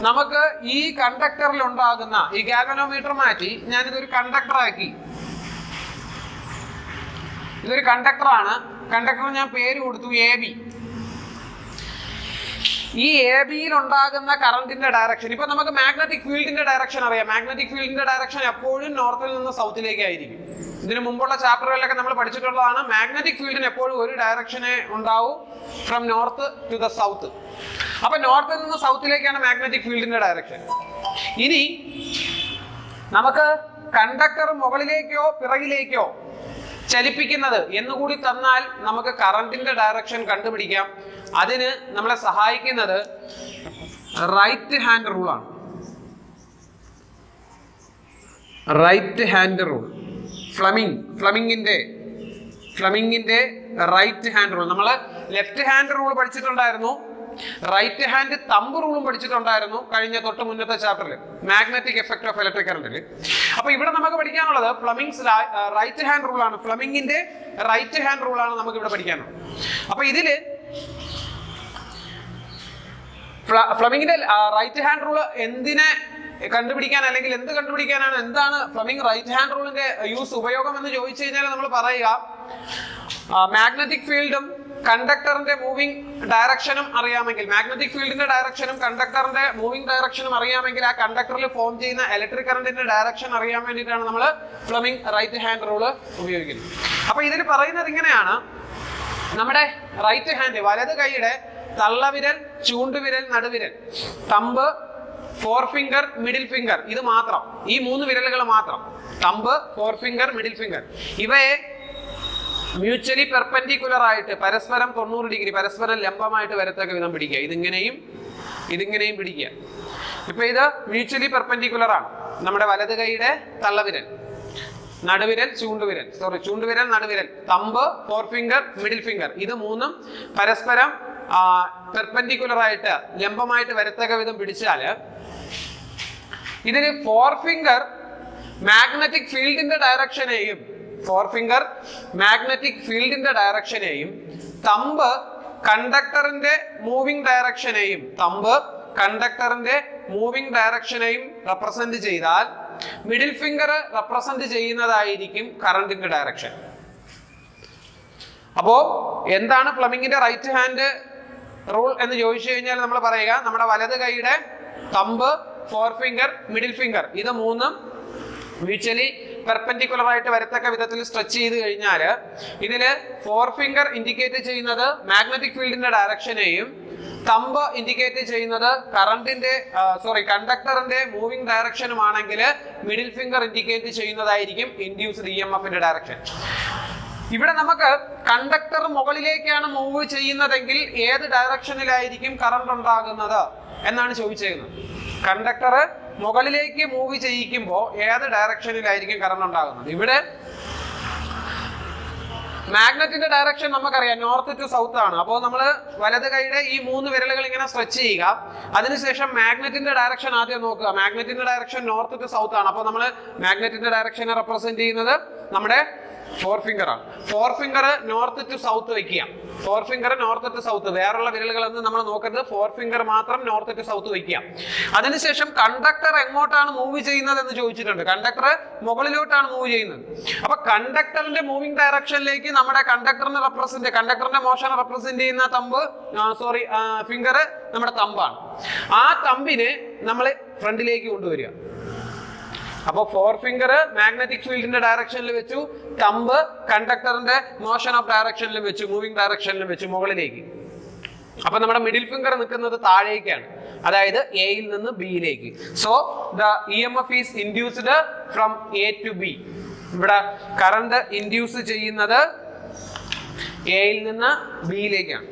നമുക്ക് ഈ കണ്ടക്ടറിൽ ഉണ്ടാകുന്ന, ഈ ഗാൽവനോമീറ്റർ മാറ്റി ഞാനിതൊരു കണ്ടക്ടറാക്കി, ഇതൊരു കണ്ടക്ടറാണ്. കണ്ടക്ടർ ഞാൻ പേര് കൊടുത്തു AB. ഈ ABയിൽ ഉണ്ടാകുന്ന കറണ്ടിന്റെ ഡയറക്ഷൻ, ഇപ്പൊ നമുക്ക് മാഗ്നറ്റിക് ഫീൽഡിന്റെ ഡയറക്ഷൻ അറിയാം. മാഗ്നറ്റിക് ഫീൽഡിന്റെ ഡയറക്ഷൻ എപ്പോഴും നോർത്തിൽ നിന്ന് സൗത്തിലേക്ക് ആയിരിക്കും. ഇതിനു മുമ്പുള്ള ചാപ്റ്ററുകളിലൊക്കെ നമ്മൾ പഠിച്ചിട്ടുള്ളതാണ്, മാഗ്നറ്റിക് ഫീൽഡിന് എപ്പോഴും ഒരു ഡയറക്ഷനെ ഉണ്ടാവും, from north to the south. അപ്പൊ നോർത്തിൽ നിന്ന് സൗത്തിലേക്കാണ് മാഗ്നറ്റിക് ഫീൽഡിന്റെ ഡയറക്ഷൻ. ഇനി നമുക്ക് കണ്ടക്ടർ മുകളിലേക്കോ പിറകിലേക്കോ ചലിപ്പിക്കുന്നത് എന്നുകൂടി തന്നാൽ നമുക്ക് കറണ്ടിന്റെ ഡയറക്ഷൻ കണ്ടുപിടിക്കാം. അതിന് നമ്മളെ സഹായിക്കുന്നത് റൈറ്റ് ഹാൻഡ് റൂളാണ്. റൈറ്റ് ഹാൻഡ് റൂൾ, ഫ്ലമിങ്ങിന്റെ റൈറ്റ് ഹാൻഡ് റൂൾ. നമ്മൾ ലെഫ്റ്റ് ഹാൻഡ് റൂൾ പഠിച്ചിട്ടുണ്ടായിരുന്നു, റൈറ്റ് ഹാൻഡ് തമ്പ് റൂളും പഠിച്ചിട്ടുണ്ടായിരുന്നു കഴിഞ്ഞ തൊട്ട് മുന്നത്തെ ചാപ്റ്ററിൽ, മാഗ്നറ്റിക് എഫക്ട് ഓഫ് ഇലക്ട്രിക് കറണ്ടിൽ. അപ്പൊ ഇവിടെ നമുക്ക് പഠിക്കാനുള്ളത് ഫ്ലമിങ്സ് റൈറ്റ് ഹാൻഡ് റൂളാണ്, ഫ്ലമിങ്ങിന്റെ റൈറ്റ് ഹാൻഡ് റൂളാണ് നമുക്ക് ഇവിടെ പഠിക്കാനുള്ളത്. അപ്പൊ ഇതില് ഫ്ലമിങ്ങിന്റെ റൈറ്റ് ഹാൻഡ് റൂൾ എന്തിനെ കണ്ടുപിടിക്കാൻ, അല്ലെങ്കിൽ എന്ത് കണ്ടുപിടിക്കാനാണ്, എന്താണ് ഫ്ലമിംഗ് റൈറ്റ് ഹാൻഡ് റൂളിന്റെ ഉപയോഗം എന്ന് ചോദിച്ചു കഴിഞ്ഞാൽ നമ്മൾ പറയുക, മാഗ്നറ്റിക് ഫീൽഡും കണ്ടക്ടറിന്റെ മൂവിംഗ് ഡയറക്ഷനും അറിയാമെങ്കിൽ, മാഗ്നറ്റിക് ഫീൽഡിന്റെ ഡയറക്ഷനും കണ്ടക്ടറിന്റെ മൂവിംഗ് ഡയറക്ഷനും അറിയാമെങ്കിൽ ആ കണ്ടക്ടറിൽ ഫോം ചെയ്യുന്ന ഇലക്ട്രിക് കറണ്ടിന്റെ ഡയറക്ഷൻ അറിയാൻ വേണ്ടിയിട്ടാണ് നമ്മൾ ഫ്ലമിംഗ് റൈറ്റ് ഹാൻഡ് റൂള് ഉപയോഗിക്കുന്നത്. അപ്പൊ ഇതിൽ പറയുന്നത് ഇങ്ങനെയാണ്, നമ്മുടെ റൈറ്റ് ഹാൻഡ്, വലത് കൈയുടെ തള്ളവിരൽ, ചൂണ്ടുവിരൽ, നടുവിരൽ, thumb, four finger, middle finger, ഇത് മാത്രം, ഈ മൂന്ന് വിരലുകൾ മാത്രം, thumb, four finger, middle finger, ഇവയെ മ്യൂച്വലി പെർപെൻഡിക്കുലർ ആയിട്ട് പരസ്പരം 90 ഡിഗ്രി പരസ്പരം ലംബമായിട്ട് വരത്തക്ക വിധം പിടിക്കുക. ഇതിങ്ങനെയും പിടിക്കുക. ഇപ്പൊ ഇത് മ്യൂച്വലി പെർപെൻഡിക്കുലർ ആണ്. നമ്മുടെ വലത് കൈയുടെ തള്ളവിരൽ, നടുവിരൽ, ചൂണ്ടുവിരൽ, നടുവിരൽ, thumb, four finger, middle finger, ഇത് മൂന്നും പരസ്പരം പെർപെൻഡിക്കുലർ ആയിട്ട് ലംബമായിട്ട് വരത്തക്ക വിധം പിടിച്ചാല് ഇതിന് ഫോർ ഫിംഗർ മാഗ്നറ്റിക് ഫീൽഡിന്റെ ഡയറക്ഷനെയും തമ്പ് കണ്ടക്ടറിന്റെ മൂവിംഗ് ഡയറക്ഷനെയും റെപ്രസെന്റ് ചെയ്താൽ മിഡിൽ ഫിംഗർ റെപ്രസെന്റ് ചെയ്യുന്നതായിരിക്കും കറണ്ടിന്റെ ഡയറക്ഷൻ. അപ്പോ എന്താണ് ഫ്ലെമിങ്ങിന്റെ റൈറ്റ് ഹാൻഡ് റൂൾ എന്ന് ചോദിച്ചു കഴിഞ്ഞാൽ നമ്മൾ പറയുക, നമ്മുടെ വലത് കൈയുടെ thumb, four finger, middle finger, ഇത് മൂന്നും മ്യൂച്വലി പെർപെൻഡിക്കുലർ ആയിട്ട് വരത്തക്ക വിധത്തിൽ സ്ട്രെച്ച് ചെയ്ത് കഴിഞ്ഞാൽ ഇതില് ഫോർ ഫിംഗർ ഇൻഡിക്കേറ്റ് ചെയ്യുന്നത് മാഗ്നറ്റിക് ഫീൽഡിന്റെ ഡയറക്ഷനെയും തമ്പ് ഇൻഡിക്കേറ്റ് ചെയ്യുന്നത് കണ്ടക്ടറിന്റെ മൂവിംഗ് ഡയറക്ഷനുമാണെങ്കിൽ മിഡിൽ ഫിംഗർ ഇൻഡിക്കേറ്റ് ചെയ്യുന്നതായിരിക്കും ഇൻഡ്യൂസ്ഡ് ഇഎംഎഫിന്റെ ഡയറക്ഷൻ. ഇവിടെ നമുക്ക് കണ്ടക്ടർ മുകളിലേക്കാണ് മൂവ് ചെയ്യുന്നതെങ്കിൽ ഏത് ഡയറക്ഷനിലായിരിക്കും കറണ്ട് ഉണ്ടാകുന്നത് എന്നാണ് ചോദിച്ചേക്കുന്നത്. കണ്ടക്ടർ മുകളിലേക്ക് മൂവ് ചെയ്യിക്കുമ്പോൾ ഏത് ഡയറക്ഷനിലായിരിക്കും കറണ്ട് ഉണ്ടാകുന്നത്? ഇവിടെ മാഗ്നറ്റിന്റെ ഡയറക്ഷൻ നമുക്കറിയാം, നോർത്ത് ടു സൗത്ത് ആണ്. അപ്പോൾ നമ്മൾ വലത് കൈയുടെ ഈ 3 വിരലുകൾ ഇങ്ങനെ സ്ട്രെച്ച് ചെയ്യുക. അതിനുശേഷം മാഗ്നറ്റിന്റെ ഡയറക്ഷൻ ആദ്യം നോക്കുക. മാഗ്നറ്റിന്റെ ഡയറക്ഷൻ നോർത്ത് ടു സൗത്ത് ആണ്. അപ്പോൾ നമ്മൾ മാഗ്നറ്റിന്റെ ഡയറക്ഷനെ റെപ്രസെന്റ് ചെയ്യുന്നത് നമ്മുടെ ഫോർ ഫിംഗർ ആണ്. Four finger north to south വെക്കുക. വേറുള്ള വിരലുകളൊന്നും നമ്മൾ നോക്കരുത്, ഫോർ ഫിംഗർ മാത്രം നോർത്ത് ടു സൗത്ത് വെക്കുക. അതിനുശേഷം കണ്ടക്ടർ എങ്ങോട്ടാണ് മൂവ് ചെയ്യുന്നത് എന്ന് ചോദിച്ചിട്ടുണ്ട്. കണ്ടക്ടർ മുകളിലോട്ടാണ് മൂവ് ചെയ്യുന്നത്. അപ്പൊ കണ്ടക്ടറിന്റെ മൂവിംഗ് ഡയറക്ഷനിലേക്ക് നമ്മുടെ കണ്ടക്ടറിന്റെ മോഷൻ റെപ്രസെന്റ് ചെയ്യുന്ന ഫിംഗർ നമ്മുടെ തമ്പാണ്. ആ തമ്പിനെ നമ്മൾ ഫ്രണ്ടിലേക്ക് കൊണ്ടുവരിക. അപ്പൊ ഫോർ ഫിംഗർ മാഗ്നറ്റിക് ഫീൽഡിന്റെ ഡയറക്ഷനിൽ വെച്ചു, തമ്പ് കണ്ടക്ടറിന്റെ മോഷൻ ഓഫ് ഡയറക്ഷനിലും വെച്ചു, മൂവിംഗ് ഡയറക്ഷനിലും വെച്ചു മുകളിലേക്ക്. അപ്പൊ നമ്മുടെ മിഡിൽ ഫിംഗർ നിൽക്കുന്നത് താഴേക്കാണ്, അതായത് എയിൽ നിന്ന് ബിയിലേക്ക്. So the EMF is induced from A to B. ഇവിടെ കറണ്ട് ഇൻഡ്യൂസ് ചെയ്യുന്നത് എയിൽ നിന്ന് ബിയിലേക്കാണ്.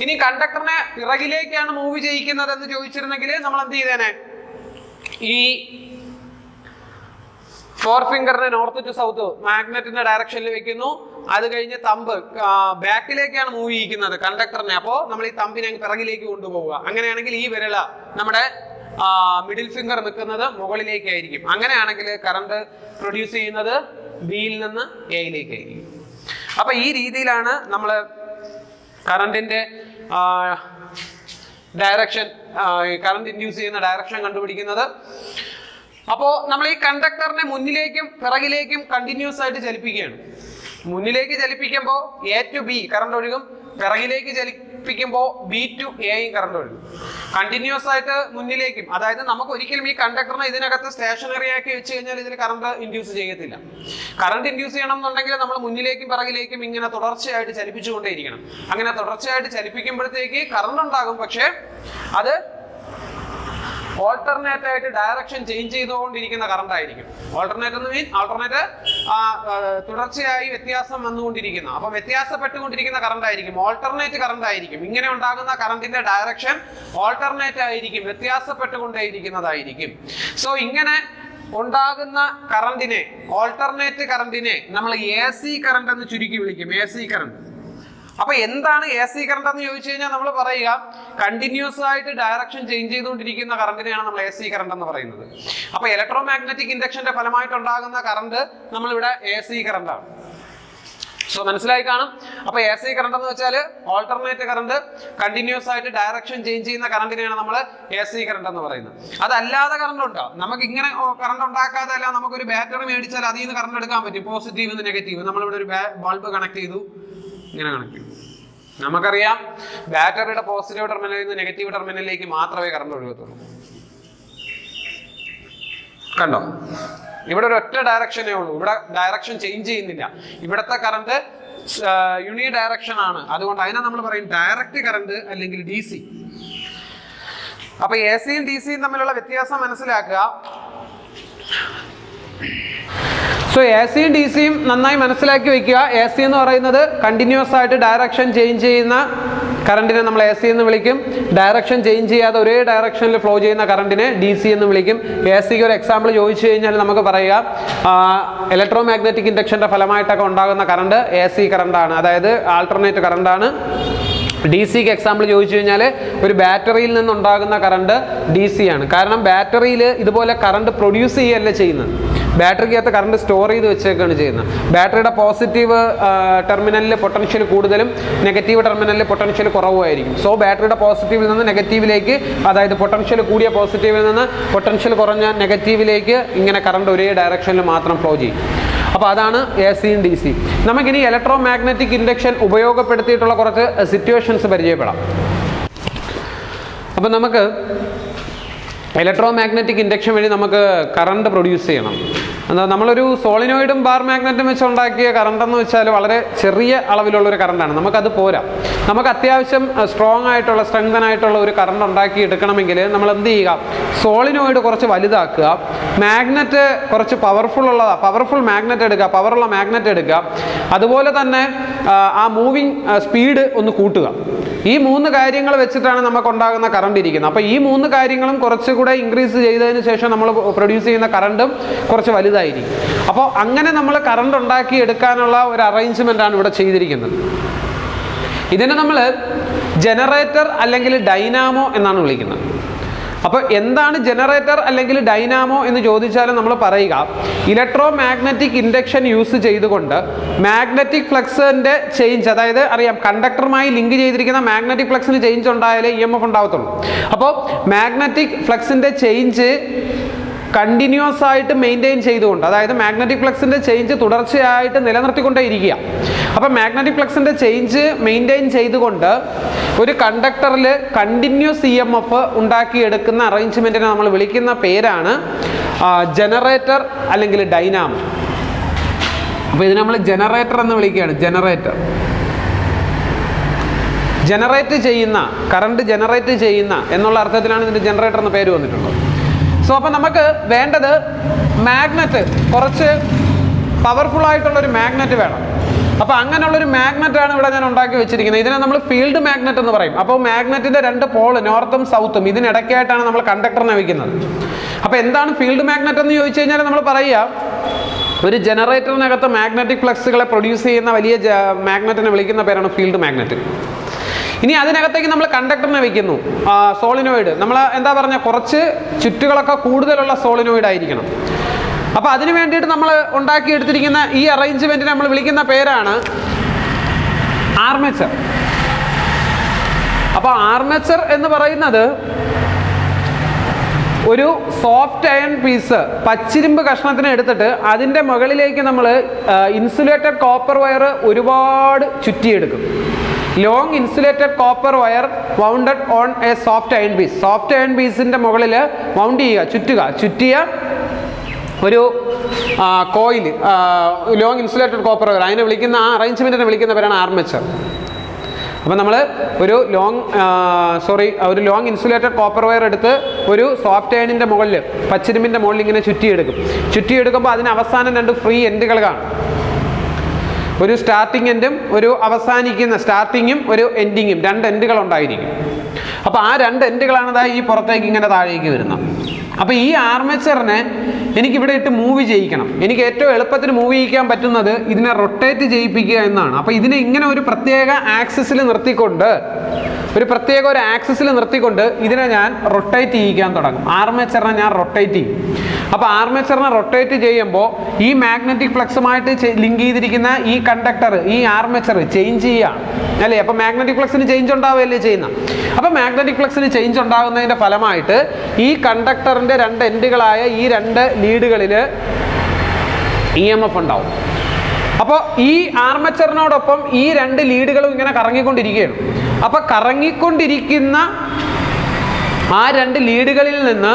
ഇനി കണ്ടക്ടറിനെ പിറകിലേക്കാണ് മൂവ് ചെയ്യിക്കുന്നത് എന്ന് ചോദിച്ചിരുന്നെങ്കിൽ നമ്മൾ എന്ത് ചെയ്തേനെ? ഈ ഫോർ ഫിംഗറിനെ നോർത്ത് ടു സൗത്ത് മാഗ്നറ്റിന്റെ ഡയറക്ഷനിൽ വെക്കുന്നു. അത് കഴിഞ്ഞ് തമ്പ് ബാക്കിലേക്കാണ് മൂവ് ചെയ്യിക്കുന്നത് കണ്ടക്ടറിനെ. അപ്പോൾ നമ്മൾ ഈ തമ്പിനെ പിറകിലേക്ക് കൊണ്ടുപോവുക. അങ്ങനെയാണെങ്കിൽ ഈ വിരല നമ്മുടെ മിഡിൽ ഫിംഗർ നിൽക്കുന്നത് മുകളിലേക്കായിരിക്കും. അങ്ങനെയാണെങ്കിൽ കറണ്ട് പ്രൊഡ്യൂസ് ചെയ്യുന്നത് ബിയിൽ നിന്ന് എയിലേക്കായിരിക്കും. അപ്പൊ ഈ രീതിയിലാണ് നമ്മൾ കറണ്ടിന്റെ ഡയറക്ഷൻ, കറണ്ട് ഇൻഡ്യൂസ് ചെയ്യുന്ന ഡയറക്ഷൻ കണ്ടുപിടിക്കുന്നത്. അപ്പോൾ നമ്മൾ ഈ കണ്ടക്ടറിനെ മുന്നിലേക്കും പിറകിലേക്കും കണ്ടിന്യൂസ് ആയിട്ട് ചലിപ്പിക്കുകയാണ്. മുന്നിലേക്ക് ചലിപ്പിക്കുമ്പോൾ എ ടു ബി കറണ്ട് ഒഴുകും, പിറകിലേക്ക് ചലിപ്പിക്കുമ്പോൾ ബി ടു എയും കറണ്ട് ഒഴുകും. കണ്ടിന്യൂസ് ആയിട്ട് മുന്നിലേക്കും, അതായത് നമുക്ക് ഒരിക്കലും ഈ കണ്ടക്ടറിനെ ഇതിനകത്ത് സ്റ്റേഷനറി ആക്കി വെച്ച് കഴിഞ്ഞാൽ ഇതിൽ കറണ്ട് ഇൻഡ്യൂസ് ചെയ്യത്തില്ല. കറണ്ട് ഇൻഡ്യൂസ് ചെയ്യണം എന്നുണ്ടെങ്കിൽ നമ്മൾ മുന്നിലേക്കും പിറകിലേക്കും ഇങ്ങനെ തുടർച്ചയായിട്ട് ചലിപ്പിച്ചുകൊണ്ടേയിരിക്കണം. അങ്ങനെ തുടർച്ചയായിട്ട് ചലിപ്പിക്കുമ്പോഴത്തേക്ക് കറണ്ട് ഉണ്ടാകും, പക്ഷെ അത് ഓൾട്ടർനേറ്റ് ആയിട്ട് ഡയറക്ഷൻ ചേഞ്ച് ചെയ്തുകൊണ്ടിരിക്കുന്ന കറണ്ട് ആയിരിക്കും. ഓൾട്ടർനേറ്റ് തുടർച്ചയായി വ്യത്യാസം വന്നുകൊണ്ടിരിക്കുന്ന, അപ്പൊ വ്യത്യാസപ്പെട്ടുകൊണ്ടിരിക്കുന്ന കറണ്ട് ആയിരിക്കും, ഓൾട്ടർനേറ്റ് കറണ്ട് ആയിരിക്കും. ഇങ്ങനെ ഉണ്ടാകുന്ന കറണ്ടിന്റെ ഡയറക്ഷൻ ഓൾട്ടർനേറ്റ് ആയിരിക്കും, വ്യത്യാസപ്പെട്ടുകൊണ്ടേയിരിക്കുന്നതായിരിക്കും. സോ ഇങ്ങനെ ഉണ്ടാകുന്ന കറണ്ടിനെ, ഓൾട്ടർനേറ്റ് കറണ്ടിനെ നമ്മൾ AC കറണ്ട് എന്ന് ചുരുക്കി വിളിക്കും. AC current. അപ്പൊ എന്താണ് AC കറണ്ട് എന്ന് ചോദിച്ചു കഴിഞ്ഞാൽ നമ്മൾ പറയുക, കണ്ടിന്യൂസ് ആയിട്ട് ഡയറക്ഷൻ ചേഞ്ച് ചെയ്തുകൊണ്ടിരിക്കുന്ന കറണ്ടിനെയാണ് നമ്മൾ AC കറണ്ട് എന്ന് പറയുന്നത്. അപ്പൊ ഇലക്ട്രോ മാഗ്നറ്റിക് ഇൻഡക്ഷന്റെ ഫലമായിട്ടുണ്ടാകുന്ന കറണ്ട് നമ്മളിവിടെ AC കറണ്ടാണ്. സോ മനസ്സിലായി കാണും. അപ്പൊ AC കറണ്ട് എന്ന് വെച്ചാൽ ഓൾട്ടർനേറ്റ് കറണ്ട്, കണ്ടിന്യൂസ് ആയിട്ട് ഡയറക്ഷൻ ചേഞ്ച് ചെയ്യുന്ന കറണ്ടിനെയാണ് നമ്മൾ AC കറണ്ട് എന്ന് പറയുന്നത്. അതല്ലാതെ കറണ്ട് ഉണ്ടോ? നമുക്ക് ഇങ്ങനെ കറണ്ട് ഉണ്ടാക്കാതെ അല്ല, നമുക്കൊരു ബാറ്ററി മേടിച്ചാൽ അതിൽ നിന്ന് കറണ്ട് എടുക്കാൻ പറ്റും. Positive negative. നമ്മളിവിടെ ഒരു ബൾബ് കണക്ട് ചെയ്തു, ഇങ്ങനെ കണക്ട് ചെയ്തു. നമുക്കറിയാം ബാറ്ററിയുടെ പോസിറ്റീവ് ടെർമിനലിൽ നിന്ന് നെഗറ്റീവ് ടെർമിനലിലേക്ക് മാത്രമേ കറണ്ട് ഒഴുകത്തുള്ളൂ. കണ്ടോ? ഇവിടെ ഒരു ഒറ്റ ഡയറക്ഷനേ ഉള്ളൂ, ഇവിടെ ഡയറക്ഷൻ ചേഞ്ച് ചെയ്യുന്നില്ല. ഇവിടത്തെ കറണ്ട് യൂണി ഡയറക്ഷൻ ആണ്, അതുകൊണ്ട് അതിനെ നമ്മൾ പറയും ഡയറക്റ്റ് കറണ്ട് അല്ലെങ്കിൽ DC. അപ്പൊ AC യും DC യും തമ്മിലുള്ള വ്യത്യാസം മനസ്സിലാക്കുക. സോ എ സിയും ഡി സിയും നന്നായി മനസ്സിലാക്കി വയ്ക്കുക. എ സി എന്ന് പറയുന്നത് കണ്ടിന്യൂസ് ആയിട്ട് ഡയറക്ഷൻ ചേഞ്ച് ചെയ്യുന്ന കറണ്ടിനെ നമ്മൾ എ സി എന്ന് വിളിക്കും. ഡയറക്ഷൻ ചേഞ്ച് ചെയ്യാതെ ഒരേ ഡയറക്ഷനിൽ ഫ്ലോ ചെയ്യുന്ന കറണ്ടിനെ ഡി സി എന്ന് വിളിക്കും. എ സിക്ക് ഒരു എക്സാമ്പിൾ ചോദിച്ചു കഴിഞ്ഞാൽ നമുക്ക് പറയുക ഇലക്ട്രോ മാഗ്നറ്റിക് ഇൻഡക്ഷൻ്റെ ഫലമായിട്ടൊക്കെ ഉണ്ടാകുന്ന കറണ്ട് എ സി കറണ്ടാണ്, അതായത് ആൾട്ടർനേറ്റ് കറണ്ടാണ്. ഡി സിക്ക് എക്സാമ്പിൾ ചോദിച്ചു കഴിഞ്ഞാൽ ഒരു ബാറ്ററിയിൽ നിന്നുണ്ടാകുന്ന കറണ്ട് ഡി സി ആണ്. കാരണം ബാറ്ററിയിൽ ഇതുപോലെ കറണ്ട് പ്രൊഡ്യൂസ് ചെയ്യുകയല്ല ചെയ്യുന്നത്, ബാറ്ററിക്കകത്ത് കറണ്ട് സ്റ്റോർ ചെയ്ത് വെച്ചേക്കാണ് ചെയ്യുന്നത്. ബാറ്ററിയുടെ പോസിറ്റീവ് ടെർമിനലിൽ പൊട്ടൻഷ്യൽ കൂടുതലും നെഗറ്റീവ് ടെർമിനലിൽ പൊട്ടൻഷ്യൽ കുറവുമായിരിക്കും. സോ ബാറ്ററിയുടെ പോസിറ്റീവിൽ നിന്ന് നെഗറ്റീവിലേക്ക്, അതായത് പൊട്ടൻഷ്യൽ കൂടിയ പോസിറ്റീവിൽ നിന്ന് പൊട്ടൻഷ്യൽ കുറഞ്ഞ നെഗറ്റീവിലേക്ക് ഇങ്ങനെ കറണ്ട് ഒരേ ഡയറക്ഷനിൽ മാത്രം ഫ്ലോ ചെയ്യും. അപ്പോൾ അതാണ് എ സിയും ഡി സി. നമുക്കിനി ഇലക്ട്രോ മാഗ്നറ്റിക് ഇൻഡക്ഷൻ ഉപയോഗപ്പെടുത്തിയിട്ടുള്ള കുറച്ച് സിറ്റുവേഷൻസ് പരിചയപ്പെടാം. അപ്പം നമുക്ക് ഇലക്ട്രോ മാഗ്നറ്റിക് ഇൻഡക്ഷൻ വഴി നമുക്ക് കറണ്ട് പ്രൊഡ്യൂസ് ചെയ്യണം. എന്താ, നമ്മളൊരു സോളിനോയിഡും ബാർ മാഗ്നറ്റും വെച്ച് ഉണ്ടാക്കിയ കറണ്ട് എന്ന് വെച്ചാൽ വളരെ ചെറിയ അളവിലുള്ളൊരു കറണ്ടാണ്. നമുക്കത് പോരാ. നമുക്ക് അത്യാവശ്യം സ്ട്രോങ് ആയിട്ടുള്ള സ്ട്രെങ്തൻ ആയിട്ടുള്ള ഒരു കറണ്ട് ഉണ്ടാക്കി എടുക്കണമെങ്കിൽ നമ്മൾ എന്ത് ചെയ്യുക, സോളിനോയിഡ് കുറച്ച് വലുതാക്കുക, മാഗ്നറ്റ് കുറച്ച് പവർഫുൾ മാഗ്നറ്റ് എടുക്കുക, പവറുള്ള മാഗ്നറ്റ് എടുക്കുക, അതുപോലെ തന്നെ ആ മൂവിങ് സ്പീഡ് ഒന്ന് കൂട്ടുക. ഈ 3 കാര്യങ്ങൾ വെച്ചിട്ടാണ് നമുക്ക് ഉണ്ടാകുന്ന കറണ്ട് ഇരിക്കുന്നത്. അപ്പോൾ ഈ 3 കാര്യങ്ങളും കുറച്ചുകൂടെ ഇൻക്രീസ് ചെയ്തതിന് ശേഷം നമ്മൾ പ്രൊഡ്യൂസ് ചെയ്യുന്ന കറണ്ടും കുറച്ച് വലുതായിരിക്കും. അപ്പോൾ അങ്ങനെ നമ്മൾ കറണ്ട് ഉണ്ടാക്കി എടുക്കാനുള്ള ഒരു അറേഞ്ച്മെൻ്റ് ആണ് ഇവിടെ ചെയ്തിരിക്കുന്നത്. ഇതിനെ നമ്മൾ ജനറേറ്റർ അല്ലെങ്കിൽ ഡൈനാമോ എന്നാണ് വിളിക്കുന്നത്. അപ്പോൾ എന്താണ് ജനറേറ്റർ അല്ലെങ്കിൽ ഡൈനാമോ എന്ന് ചോദിച്ചാൽ നമ്മൾ പറയുക, ഇലക്ട്രോ മാഗ്നറ്റിക് ഇൻഡക്ഷൻ യൂസ് ചെയ്തുകൊണ്ട് മാഗ്നറ്റിക് ഫ്ലക്സിൻ്റെ ചേഞ്ച്, അതായത് അറിയാം കണ്ടക്ടറുമായി ലിങ്ക് ചെയ്തിരിക്കുന്ന മാഗ്നറ്റിക് ഫ്ലക്സിന് ചേഞ്ച് ഉണ്ടായാലേ EMF ഉണ്ടാവത്തുള്ളൂ. അപ്പോൾ മാഗ്നറ്റിക് ഫ്ലക്സിൻ്റെ ചേഞ്ച് കണ്ടിന്യൂസ് ആയിട്ട് മെയിൻറ്റെയിൻ ചെയ്തുകൊണ്ട്, അതായത് മാഗ്നറ്റിക് ഫ്ലക്സിൻ്റെ ചേഞ്ച് തുടർച്ചയായിട്ട് നിലനിർത്തിക്കൊണ്ടേ ഇരിക്കുക. അപ്പം മാഗ്നറ്റിക് ഫ്ലക്സിൻ്റെ ചേഞ്ച് മെയിൻറ്റെയിൻ ചെയ്തുകൊണ്ട് ഒരു കണ്ടക്ടറിൽ കണ്ടിന്യൂസ് EMF ഉണ്ടാക്കിയെടുക്കുന്ന അറേഞ്ച്മെൻറ്റിനെ നമ്മൾ വിളിക്കുന്ന പേരാണ് ജനറേറ്റർ അല്ലെങ്കിൽ ഡൈനാമോ. അപ്പോൾ ഇത് നമ്മൾ ജനറേറ്റർ എന്ന് വിളിക്കുകയാണ്. ജനറേറ്റ് ചെയ്യുന്ന, കറണ്ട് ജനറേറ്റ് ചെയ്യുന്ന എന്നുള്ള അർത്ഥത്തിലാണ് ഇതിൻ്റെ ജനറേറ്റർ എന്ന പേര് വന്നിട്ടുള്ളത്. സോ അപ്പോൾ നമുക്ക് വേണ്ടത് മാഗ്നറ്റ്, കുറച്ച് പവർഫുൾ ആയിട്ടുള്ളൊരു മാഗ്നറ്റ് വേണം. അപ്പോൾ അങ്ങനെയുള്ളൊരു മാഗ്നറ്റാണ് ഇവിടെ ഞാൻ ഉണ്ടാക്കി വെച്ചിരിക്കുന്നത്. ഇതിനെ നമ്മൾ ഫീൽഡ് മാഗ്നറ്റ് എന്ന് പറയും. അപ്പോൾ മാഗ്നറ്റിൻ്റെ 2 പോള്, നോർത്തും സൗത്തും, ഇതിനിടയ്ക്കായിട്ടാണ് നമ്മൾ കണ്ടക്ടറിനെ വയ്ക്കുന്നത്. അപ്പോൾ എന്താണ് ഫീൽഡ് മാഗ്നറ്റ് എന്ന് ചോദിച്ചു കഴിഞ്ഞാൽ നമ്മൾ പറയുക, ഒരു ജനറേറ്ററിനകത്ത് മാഗ്നറ്റിക് ഫ്ലക്സുകളെ പ്രൊഡ്യൂസ് ചെയ്യുന്ന വലിയ മാഗ്നറ്റിനെ വിളിക്കുന്ന പേരാണ് ഫീൽഡ് മാഗ്നറ്റ്. ഇനി അതിനകത്തേക്ക് നമ്മൾ കണ്ടക്ടറിനെ വയ്ക്കുന്നു, സോളിനോയിഡ്. നമ്മൾ എന്താ പറഞ്ഞാൽ കുറച്ച് ചുറ്റുകളൊക്കെ കൂടുതലുള്ള സോളിനോയിഡ് ആയിരിക്കണം. അപ്പോൾ അതിന് വേണ്ടിയിട്ട് നമ്മൾ ഉണ്ടാക്കിയെടുത്തിരിക്കുന്ന ഈ അറേഞ്ച്മെൻറ്റിനെ നമ്മൾ വിളിക്കുന്ന പേരാണ് ആർമേച്ചർ. അപ്പോൾ ആർമേച്ചർ എന്ന് പറയുന്നത് ഒരു സോഫ്റ്റ് അയൺ പീസ്, പച്ചിരുമ്പ് കഷ്ണത്തിനെ എടുത്തിട്ട് അതിൻ്റെ മുകളിലേക്ക് നമ്മൾ ഇൻസുലേറ്റഡ് കോപ്പർ വയർ ഒരുപാട് ചുറ്റിയെടുക്കും. Long insulated copper wire wounded on a soft iron piece. Soft iron പീസിൻ്റെ മുകളിൽ വൗണ്ട് ചെയ്യുക, ചുറ്റിയ ഒരു coil, long insulated copper wire, അതിനെ വിളിക്കുന്ന, ആ അറേഞ്ച്മെൻറ്റിനെ വിളിക്കുന്ന പേരാണ് ആർമേച്ചർ. അപ്പോൾ നമ്മൾ ഒരു ലോങ് ഇൻസുലേറ്റഡ് കോപ്പർ വയർ എടുത്ത് ഒരു സോഫ്റ്റ് അയണിൻ്റെ മുകളിൽ, പച്ചിരുമ്പിൻ്റെ മുകളിൽ ഇങ്ങനെ ചുറ്റിയെടുക്കുമ്പോൾ അതിന് അവസാനം 2 ഫ്രീ എൻഡുകൾ കാണും. ഒരു സ്റ്റാർട്ടിംഗ് എൻഡും ഒരു അവസാനിക്കുന്ന സ്റ്റാർട്ടിങ്ങും ഒരു എൻഡിങ്ങും, 2 എൻഡുകൾ ഉണ്ടായിരിക്കും. അപ്പോൾ ആ 2 എൻഡുകളാണ് ഈ പുറത്തേക്ക് ഇങ്ങനെ താഴേക്ക് വരുന്നത്. അപ്പോൾ ഈ ആർമേച്ചറിനെ എനിക്കിവിടെ ഇട്ട് മൂവ് ചെയ്യിക്കണം. എനിക്ക് ഏറ്റവും എളുപ്പത്തിൽ മൂവ് ചെയ്യിക്കാൻ പറ്റുന്നത് ഇതിനെ റൊട്ടേറ്റ് ചെയ്യിപ്പിക്കുക എന്നാണ്. അപ്പോൾ ഇതിനെ ഇങ്ങനെ ഒരു പ്രത്യേക ആക്സിസിൽ നിർത്തിക്കൊണ്ട് ഇതിനെ ഞാൻ റൊട്ടേറ്റ് ചെയ്യിക്കാൻ തുടങ്ങും. ആർമേച്ചറിനെ ഞാൻ റൊട്ടേറ്റ് ചെയ്യും. അപ്പോൾ ആർമേച്ചറിനെ റൊട്ടേറ്റ് ചെയ്യുമ്പോൾ ഈ മാഗ്നറ്റിക് ഫ്ലക്സുമായിട്ട് ലിങ്ക് ചെയ്തിരിക്കുന്ന ഈ കണ്ടക്ടർ, ഈ ആർമേച്ചർ ചേഞ്ച് ചെയ്യുകയാണ് അല്ലേ. അപ്പോൾ മാഗ്നറ്റിക് ഫ്ലക്സിന് ചേഞ്ച് ഉണ്ടാവുകയല്ലേ ചെയ്യുന്നത്. അപ്പോൾ മാഗ്നറ്റിക് ഫ്ലക്സിന് ചേഞ്ച് ഉണ്ടാകുന്നതിൻ്റെ ഫലമായിട്ട് ഈ കണ്ടക്ടറിൻ്റെ 2 എൻഡുകളായ ഈ 2 ലീഡുകളിൽ EMF ഉണ്ടാവും. അപ്പോൾ ഈ ആർമേച്ചറിനോടൊപ്പം ഈ 2 ലീഡുകളും ഇങ്ങനെ കറങ്ങിക്കൊണ്ടിരിക്കുകയാണ്. അപ്പോൾ കറങ്ങിക്കൊണ്ടിരിക്കുന്ന ആ 2 ലീഡുകളിൽ നിന്ന്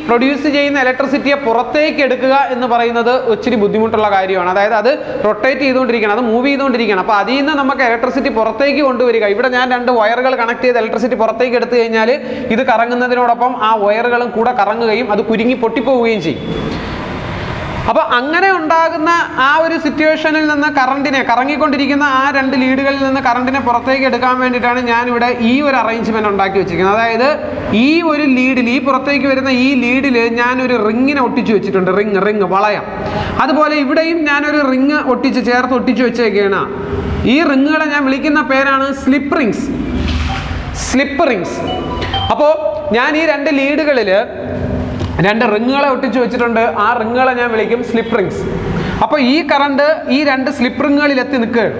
പ്രൊഡ്യൂസ് ചെയ്യുന്ന ഇലക്ട്രിസിറ്റിയെ പുറത്തേക്ക് എടുക്കുക എന്ന് പറയുന്നത് ഒത്തിരി ബുദ്ധിമുട്ടുള്ള കാര്യമാണ്. അതായത് അത് റൊട്ടേറ്റ് ചെയ്തുകൊണ്ടിരിക്കണം, അത് മൂവ് ചെയ്തുകൊണ്ടിരിക്കണം. അപ്പോൾ അതിൽ നിന്ന് നമുക്ക് ഇലക്ട്രിസിറ്റി പുറത്തേക്ക് കൊണ്ടുവരിക. ഇവിടെ ഞാൻ 2 വയറുകൾ കണക്ട് ചെയ്ത് ഇലക്ട്രിസിറ്റി പുറത്തേക്ക് എടുത്തു കഴിഞ്ഞാൽ ഇത് കറങ്ങുന്നതിനോടൊപ്പം ആ വയറുകളും കൂടെ കറങ്ങുകയും അത് കുരുങ്ങി പൊട്ടിപ്പോവുകയും ചെയ്യും. അപ്പോൾ അങ്ങനെ ഉണ്ടാകുന്ന ആ ഒരു സിറ്റുവേഷനിൽ നിന്ന് കറണ്ടിനെ, കറങ്ങിക്കൊണ്ടിരിക്കുന്ന ആ 2 ലീഡുകളിൽ നിന്ന് കറണ്ടിനെ പുറത്തേക്ക് എടുക്കാൻ വേണ്ടിയിട്ടാണ് ഞാനിവിടെ ഈ ഒരു അറേഞ്ച്മെന്റ് ഉണ്ടാക്കി വെച്ചിരിക്കുന്നത്. അതായത് ഈ ഒരു ലീഡിൽ, ഈ പുറത്തേക്ക് വരുന്ന ഈ ലീഡിൽ ഞാനൊരു റിങ്ങിനെ ഒട്ടിച്ചു വെച്ചിട്ടുണ്ട്. റിങ് വളയം. അതുപോലെ ഇവിടെയും ഞാനൊരു റിങ് ചേർത്ത് ഒട്ടിച്ചു വെച്ചേക്കാണ്. ഈ റിങ്ങുകളെ ഞാൻ വിളിക്കുന്ന പേരാണ് സ്ലിപ്പ് റിങ്സ്. അപ്പോൾ ഞാൻ ഈ 2 ലീഡുകളിൽ 2 റിങ്ങുകളെ ഒട്ടിച്ചു വെച്ചിട്ടുണ്ട്. ആ റിങ്ങുകളെ ഞാൻ വിളിക്കും സ്ലിപ്പ് റിങ്സ്. അപ്പോൾ ഈ കറണ്ട് ഈ 2 സ്ലിപ്പ് റിങ്ങുകളിൽ എത്തി നിൽക്കുകയാണ്.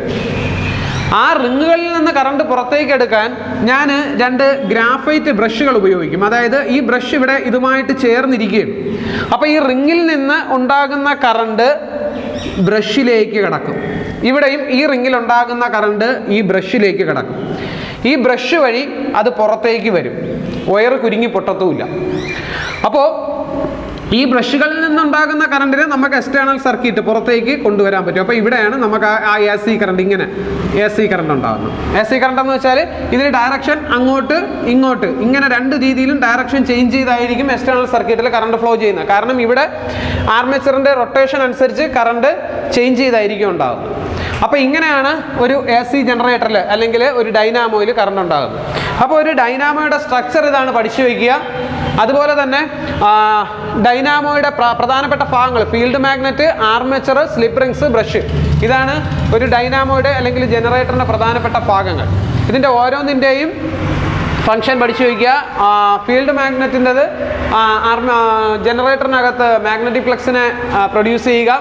ആ റിങ്ങുകളിൽ നിന്ന് കറണ്ട് പുറത്തേക്ക് എടുക്കാൻ ഞാൻ 2 ഗ്രാഫൈറ്റ് ബ്രഷുകൾ ഉപയോഗിക്കും. അതായത് ഈ ബ്രഷ് ഇവിടെ ഇതുമായിട്ട് ചേർന്നിരിക്കുകയാണ്. അപ്പോൾ ഈ റിങ്ങിൽ നിന്ന് ഉണ്ടാകുന്ന കറണ്ട് ബ്രഷിലേക്ക് കിടക്കും. ഇവിടെയും ഈ റിങ്ങിൽ ഉണ്ടാകുന്ന കറണ്ട് ഈ ബ്രഷിലേക്ക് കിടക്കും. ഈ ബ്രഷ് വഴി അത് പുറത്തേക്ക് വരും. വയർ കുരുങ്ങി പൊട്ടത്തുമില്ല. അപ്പോൾ ഈ ബ്രഷുകളിൽ നിന്നുണ്ടാകുന്ന കറണ്ടിനെ നമുക്ക് എക്സ്റ്റേണൽ സർക്യൂട്ട് പുറത്തേക്ക് കൊണ്ടുവരാൻ പറ്റും. അപ്പോൾ ഇവിടെയാണ് നമുക്ക് ആ AC കറണ്ട്, ഇങ്ങനെ AC കറണ്ട് ഉണ്ടാകുന്നത്. AC കറണ്ട് എന്ന് വെച്ചാൽ ഇതിന് ഡയറക്ഷൻ അങ്ങോട്ട് ഇങ്ങോട്ട് ഇങ്ങനെ 2 രീതിയിലും ഡയറക്ഷൻ ചേഞ്ച് ചെയ്തായിരിക്കും എക്സ്റ്റേണൽ സർക്യൂട്ടിൽ കറണ്ട് ഫ്ലോ ചെയ്യുന്നത്. കാരണം ഇവിടെ ആർമേച്ചറിൻ്റെ റൊട്ടേഷൻ അനുസരിച്ച് കറണ്ട് ചേഞ്ച് ചെയ്തായിരിക്കും ഉണ്ടാകുന്നത്. അപ്പോൾ ഇങ്ങനെയാണ് ഒരു AC ജനറേറ്ററിൽ അല്ലെങ്കിൽ ഒരു ഡൈനാമോയിൽ കറണ്ട് ഉണ്ടാകുന്നത്. അപ്പോൾ ഒരു ഡൈനാമോയുടെ സ്ട്രക്ചർ ഇതാണ്, പഠിച്ചു വയ്ക്കുക. അതുപോലെ തന്നെ ഡൈനാമോയുടെ പ്രധാനപ്പെട്ട ഭാഗങ്ങൾ field magnet, armature, slip rings, brush. ഇതാണ് ഒരു ഡൈനാമോയുടെ അല്ലെങ്കിൽ ജനറേറ്ററിൻ്റെ പ്രധാനപ്പെട്ട ഭാഗങ്ങൾ. ഇതിൻ്റെ ഓരോന്നിൻ്റെയും ഫംഗ്ഷൻ പഠിച്ചു വയ്ക്കുക. ഫീൽഡ് മാഗ്നറ്റിൻ്റെത് ജനറേറ്ററിനകത്ത് മാഗ്നറ്റിക് ഫ്ലക്സിനെ പ്രൊഡ്യൂസ് ചെയ്യുക.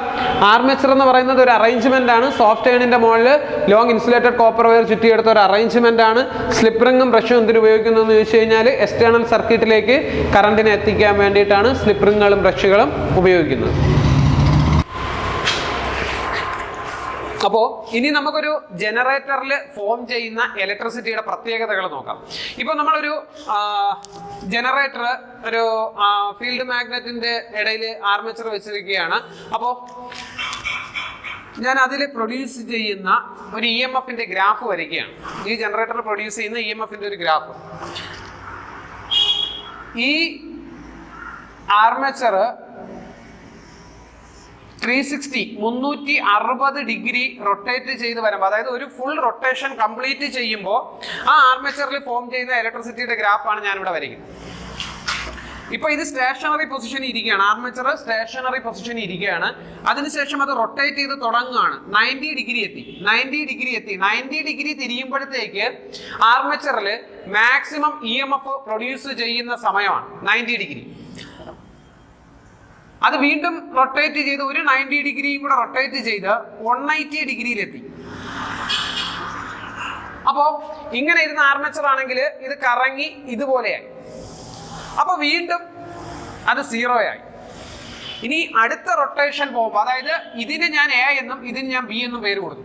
ആർമേച്ചർ എന്ന് പറയുന്നത് ഒരു അറേഞ്ച്മെൻ്റ് ആണ്. സോഫ്റ്റ് അയണിൻ്റെ മുകളിൽ ലോങ് ഇൻസുലേറ്റഡ് കോപ്പർ വയർ ചുറ്റിയെടുത്ത ഒരു അറേഞ്ച്മെൻ്റ് ആണ്. സ്ലിപ്പ് റിങ്ങും ബ്രഷും എന്തിനു ഉപയോഗിക്കുന്നതെന്ന് ചോദിച്ചു കഴിഞ്ഞാൽ എക്സ്റ്റേണൽ സർക്യൂട്ടിലേക്ക് കറണ്ടിനെ എത്തിക്കാൻ വേണ്ടിയിട്ടാണ് സ്ലിപ്പ് റിങ്ങുകളും ബ്രഷുകളും ഉപയോഗിക്കുന്നത്. അപ്പോൾ ഇനി നമുക്കൊരു ജനറേറ്ററിൽ ഫോം ചെയ്യുന്ന ഇലക്ട്രിസിറ്റിയുടെ പ്രത്യേകതകൾ നോക്കാം. ഇപ്പോൾ നമ്മളൊരു ജനറേറ്റർ ഒരു ഫീൽഡ് മാഗ്നറ്റിന്റെ ഇടയിൽ ആർമേച്ചർ വെച്ചിരിക്കുകയാണ്. അപ്പോൾ ഞാൻ അതിൽ പ്രൊഡ്യൂസ് ചെയ്യുന്ന ഒരു EMFന്റെ ഗ്രാഫ് വരയ്ക്കുകയാണ്. ഈ ജനറേറ്റർ പ്രൊഡ്യൂസ് ചെയ്യുന്ന EMFന്റെ ഒരു ഗ്രാഫ്. ഈ ആർമേച്ചർ 360 ഡിഗ്രി റൊട്ടേറ്റ് ചെയ്ത് വരുമ്പോൾ, അതായത് ഒരു ഫുൾ റൊട്ടേഷൻ കംപ്ലീറ്റ് ചെയ്യുമ്പോൾ ആ ആർമേച്ചറിൽ ഫോം ചെയ്യുന്ന ഇലക്ട്രിസിറ്റിയുടെ ഗ്രാഫാണ് ഞാനിവിടെ വരയ്ക്കുന്നത്. ഇപ്പോൾ ഇത് സ്റ്റേഷനറി പൊസിഷനിൽ ഇരിക്കുകയാണ്. ആർമേച്ചർ സ്റ്റേഷനറി പൊസിഷനിൽ ഇരിക്കുകയാണ്. അതിനുശേഷം അത് റൊട്ടേറ്റ് ചെയ്ത് തുടങ്ങുകയാണ്. 90 ഡിഗ്രി തിരിയുമ്പോഴത്തേക്ക് ആർമേച്ചറിൽ മാക്സിമം EMF പ്രൊഡ്യൂസ് ചെയ്യുന്ന സമയമാണ് 90 ഡിഗ്രി. അത് വീണ്ടും റൊട്ടേറ്റ് ചെയ്ത് ഒരു 90 ഡിഗ്രിയും കൂടെ റൊട്ടേറ്റ് ചെയ്ത് 180 ഡിഗ്രിയിലെത്തി. അപ്പോൾ ഇങ്ങനെ ഇരുന്ന ആർമേച്ചർ ആണെങ്കിൽ ഇത് കറങ്ങി ഇതുപോലെയായി. അപ്പോൾ വീണ്ടും അത് 0 ആയി. ഇനി അടുത്ത റൊട്ടേഷൻ പോകുമ്പോൾ, അതായത് ഇതിന് ഞാൻ A എന്നും ഇതിന് ഞാൻ B എന്നും പേര് കൊടുത്തു.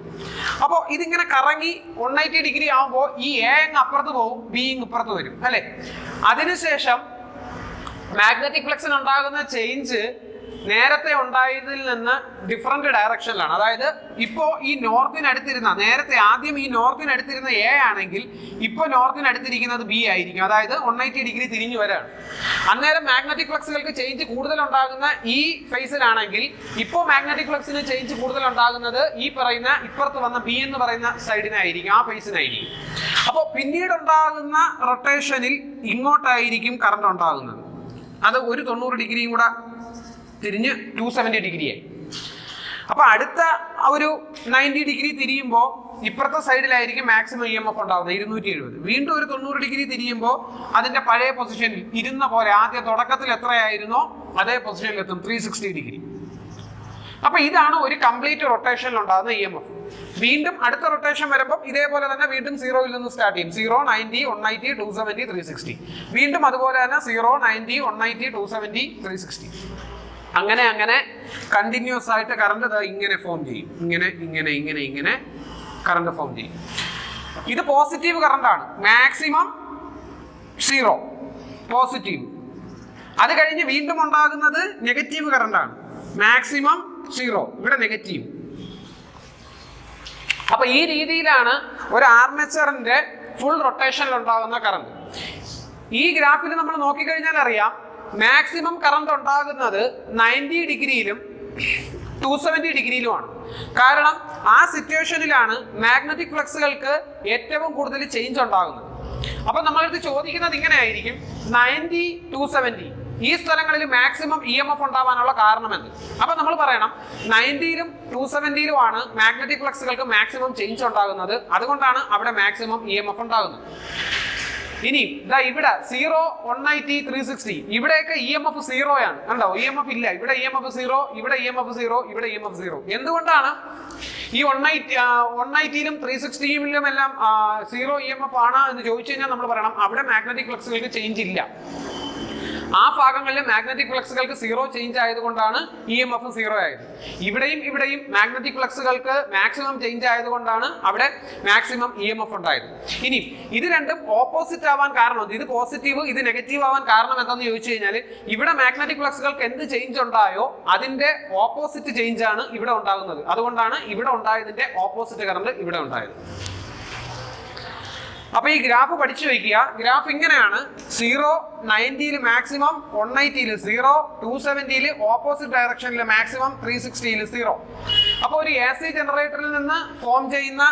അപ്പോൾ ഇതിങ്ങനെ കറങ്ങി 180 ഡിഗ്രി ആകുമ്പോൾ ഈ A അങ്ങ് അപ്പുറത്ത് പോകും, B ഇങ്ങ് ഇപ്പുറത്ത് വരും അല്ലേ. അതിനുശേഷം മാഗ്നറ്റിക് ഫ്ലക്സിന് ഉണ്ടാകുന്ന ചേഞ്ച് നേരത്തെ ഉണ്ടായതിൽ നിന്ന് ഡിഫറെന്റ് ഡയറക്ഷനിലാണ്. അതായത് ഇപ്പോൾ ഈ നോർത്തിനടുത്തിരുന്ന, നേരത്തെ ആദ്യം ഈ നോർത്തിനടുത്തിരുന്ന A ആണെങ്കിൽ ഇപ്പോൾ നോർത്തിനടുത്തിരിക്കുന്നത് B ആയിരിക്കും. അതായത് 180 ഡിഗ്രി തിരിഞ്ഞു വരാണ്. അന്നേരം മാഗ്നറ്റിക് ഫ്ലക്സുകൾക്ക് ചേഞ്ച് കൂടുതൽ ഉണ്ടാകുന്ന ഈ ഫേസിലാണെങ്കിൽ ഇപ്പോൾ മാഗ്നറ്റിക് ഫ്ലക്സിന് ചേഞ്ച് കൂടുതൽ ഉണ്ടാകുന്നത് ഈ പറയുന്ന ഇപ്പുറത്ത് വന്ന B എന്ന് പറയുന്ന സൈഡിനായിരിക്കും, ആ ഫേസിനായിരിക്കും. അപ്പോൾ പിന്നീട് ഉണ്ടാകുന്ന റൊട്ടേഷനിൽ ഇങ്ങോട്ടായിരിക്കും കറണ്ട് ഉണ്ടാകുന്നത്. അത് ഒരു 90 ഡിഗ്രിയും കൂടെ തിരിഞ്ഞ് 270 ഡിഗ്രിയായി. അപ്പൊ അടുത്ത ഒരു 90 ഡിഗ്രി തിരിയുമ്പോൾ ഇപ്പുറത്തെ സൈഡിലായിരിക്കും മാക്സിമം EMF ഉണ്ടാവുന്നത് 270. വീണ്ടും ഒരു 90 ഡിഗ്രി തിരിയുമ്പോൾ അതിന്റെ പഴയ പൊസിഷനിൽ ഇരുന്ന പോലെ ആദ്യ തുടക്കത്തിൽ എത്രയായിരുന്നോ അതേ പൊസിഷനിൽ എത്തും, 360 ഡിഗ്രി. അപ്പൊ ഇതാണ് ഒരു കംപ്ലീറ്റ് റൊട്ടേഷനിൽ ഉണ്ടാകുന്ന EMF. വീണ്ടും അടുത്ത റൊട്ടേഷൻ വരുമ്പോൾ ഇതേപോലെ തന്നെ വീണ്ടും 0-ൽ നിന്ന് സ്റ്റാർട്ട് ചെയ്യും. 0, 90, 180, 270, 360. വീണ്ടും അതുപോലെ തന്നെ 0, 90, 180, 270, 360. അങ്ങനെ അങ്ങനെ കണ്ടിന്യൂസ് ആയിട്ട് കറണ്ട് ഇങ്ങനെ ഫോം ചെയ്യും. ഇങ്ങനെ കറണ്ട് ഫോം ചെയ്യും. ഇത് പോസിറ്റീവ് കറണ്ടാണ്. Maximum 0 positive. അത് കഴിഞ്ഞ് വീണ്ടും ഉണ്ടാകുന്നത് നെഗറ്റീവ് കറണ്ടാണ്. മാക്സിമം 0, ഇവിടെ നെഗറ്റീവ്. അപ്പൊ ഈ രീതിയിലാണ് ഒരു ആർമേച്ചറിന്റെ ഫുൾ റൊട്ടേഷനിൽ ഉണ്ടാകുന്ന കറണ്ട്. ഈ ഗ്രാഫിൽ നമ്മൾ നോക്കിക്കഴിഞ്ഞാൽ അറിയാം, മാക്സിമം കറണ്ട് ഉണ്ടാകുന്നത് 90 ഡിഗ്രിയിലും 270 ഡിഗ്രിയിലുമാണ്. കാരണം ആ സിറ്റുവേഷനിലാണ് മാഗ്നറ്റിക് ഫ്ലക്സുകൾക്ക് ഏറ്റവും കൂടുതൽ ചേഞ്ച് ഉണ്ടാകുന്നത്. അപ്പൊ നമ്മളടുത്ത് ചോദിക്കുന്നത് ഇങ്ങനെ ആയിരിക്കും, 90, 270 ഈ സ്ഥലങ്ങളിൽ മാക്സിമം ഇ എം എഫ് ഉണ്ടാവാനുള്ള കാരണം എന്ത്? അപ്പൊ നമ്മൾ പറയണം 90ലും 270ലുമാണ് മാഗ്നറ്റിക് ഫ്ലക്സുകൾക്ക് മാക്സിമം ചേഞ്ച് ഉണ്ടാകുന്നത്, അതുകൊണ്ടാണ് അവിടെ മാക്സിമം ഇ എം എഫ് ഉണ്ടാകുന്നത്. ഇനി ഇവിടെ 0, 190, 360 ഇവിടെയൊക്കെ ഇ എം എഫ് 0 ആണ്. കണ്ടോ, ഇ എം എഫ് ഇല്ല. ഇവിടെ ഇ എം എഫ് 0, ഇവിടെ ഇ എം എഫ് 0, ഇവിടെ ഇ എം എഫ് 0. എന്തുകൊണ്ടാണ്? ഈ 190ലും 360ലും എല്ലാം 0 ഇ എം എഫ് ആണ് എന്ന് ചോദിച്ചു കഴിഞ്ഞാൽ നമ്മൾ പറയണം അവിടെ മാഗ്നറ്റിക് ഫ്ലക്സുകൾക്ക് ചേഞ്ച് ഇല്ല. ആ ഭാഗങ്ങളിൽ മാഗ്നറ്റിക് ഫ്ലക്സുകൾക്ക് 0 ചേഞ്ച് ആയതുകൊണ്ടാണ് ഇ എം എഫ് 0 ആയത്. ഇവിടെയും മാഗ്നറ്റിക് ഫ്ലക്സുകൾക്ക് മാക്സിമം ചേഞ്ച് ആയതുകൊണ്ടാണ് അവിടെ മാക്സിമം ഇ എം എഫ് ഉണ്ടായത്. ഇനി ഇത് രണ്ടും ഓപ്പോസിറ്റ് ആവാൻ കാരണം, ഇത് പോസിറ്റീവ് ഇത് നെഗറ്റീവ് ആവാൻ കാരണം എന്താണെന്ന് ചോദിച്ചു കഴിഞ്ഞാൽ ഇവിടെ മാഗ്നറ്റിക് ഫ്ലക്സുകൾക്ക് എന്ത് ചേഞ്ച് ഉണ്ടായോ അതിന്റെ ഓപ്പോസിറ്റ് ചേഞ്ച് ആണ് ഇവിടെ ഉണ്ടാകുന്നത്. അതുകൊണ്ടാണ് ഇവിടെ ഉണ്ടായതിന്റെ ഓപ്പോസിറ്റ് കറണ്ട് ഇവിടെ ഉണ്ടായത്. അപ്പൊ ഈ ഗ്രാഫ് പഠിച്ചു വെക്കുക. ഗ്രാഫ് ഇങ്ങനെയാണ്: 0, 90ൽ മാക്സിമം, 190ൽ 0, 270ൽ ഓപ്പോസിറ്റ് ഡയറക്ഷനിൽ മാക്സിമം, 360ൽ 0. അപ്പൊ ഒരു എ സി ജനറേറ്ററിൽ നിന്ന് ഫോം ചെയ്യുന്ന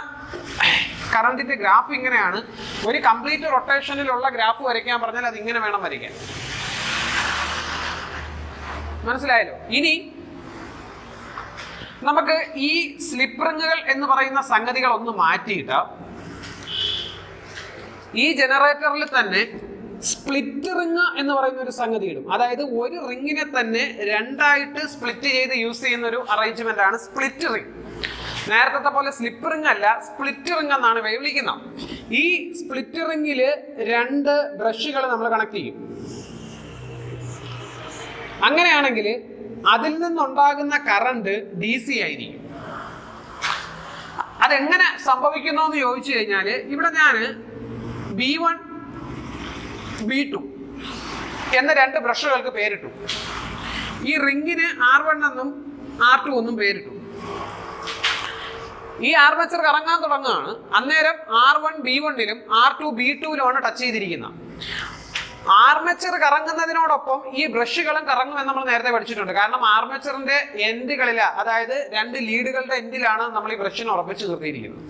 കറണ്ടിന്റെ ഗ്രാഫ് ഇങ്ങനെയാണ്. ഒരു കംപ്ലീറ്റ് റൊട്ടേഷനിലുള്ള ഗ്രാഫ് വരയ്ക്കാൻ പറഞ്ഞാൽ അത് ഇങ്ങനെ വേണം വരയ്ക്കാൻ. മനസ്സിലായല്ലോ? ഇനി നമുക്ക് ഈ സ്ലിപ്പ് റിങ്ങുകൾ എന്ന് പറയുന്ന സംഗതികൾ ഒന്ന് മാറ്റിയിട്ട് ഈ ജനറേറ്ററിൽ തന്നെ സ്പ്ലിറ്റ് റിങ് എന്ന് പറയുന്ന ഒരു സംഗതി ഇടും. അതായത് ഒരു റിങ്ങിനെ തന്നെ രണ്ടായിട്ട് സ്പ്ലിറ്റ് ചെയ്ത് യൂസ് ചെയ്യുന്ന ഒരു അറേഞ്ച്മെന്റ് ആണ് സ്പ്ലിറ്റ് റിങ്. നേരത്തെ പോലെ സ്ലിപ്പ് റിങ് അല്ല, സ്പ്ലിറ്റ് റിങ് എന്നാണ് വിളിക്കുന്നത്. ഈ സ്പ്ലിറ്റ് റിങ്ങില് 2 ബ്രഷുകൾ നമ്മൾ കണക്ട് ചെയ്യും. അങ്ങനെയാണെങ്കിൽ അതിൽ നിന്നുണ്ടാകുന്ന കറണ്ട് DC ആയിരിക്കും. അതെങ്ങനെ സംഭവിക്കുന്നു എന്ന് ചോദിച്ചു കഴിഞ്ഞാൽ ഇവിടെ ഞാൻ B1, B2 എന്ന 2 ബ്രഷുകൾക്ക് പേരിട്ടു. ഈ റിങ്ങിന് R1 എന്നും R2 എന്നും പേരിട്ടു. ഈ ആർമേച്ചർ കറങ്ങാൻ തുടങ്ങുകയാണ്. അന്നേരം R1 B1ലും R2 B2ലുമാണ് ടച്ച് ചെയ്തിരിക്കുന്നത്. ആർമേച്ചർ കറങ്ങുന്നതിനോടൊപ്പം ഈ ബ്രഷുകളും കറങ്ങുമെന്ന് നമ്മൾ നേരത്തെ പഠിച്ചിട്ടുണ്ട്. കാരണം ആർമേച്ചറിന്റെ എൻഡുകളിൽ, അതായത് 2 ലീഡുകളുടെ എൻഡിലാണ് നമ്മൾ ഈ ബ്രഷിനെ ഉറപ്പിച്ച് നിർത്തിയിരിക്കുന്നത്.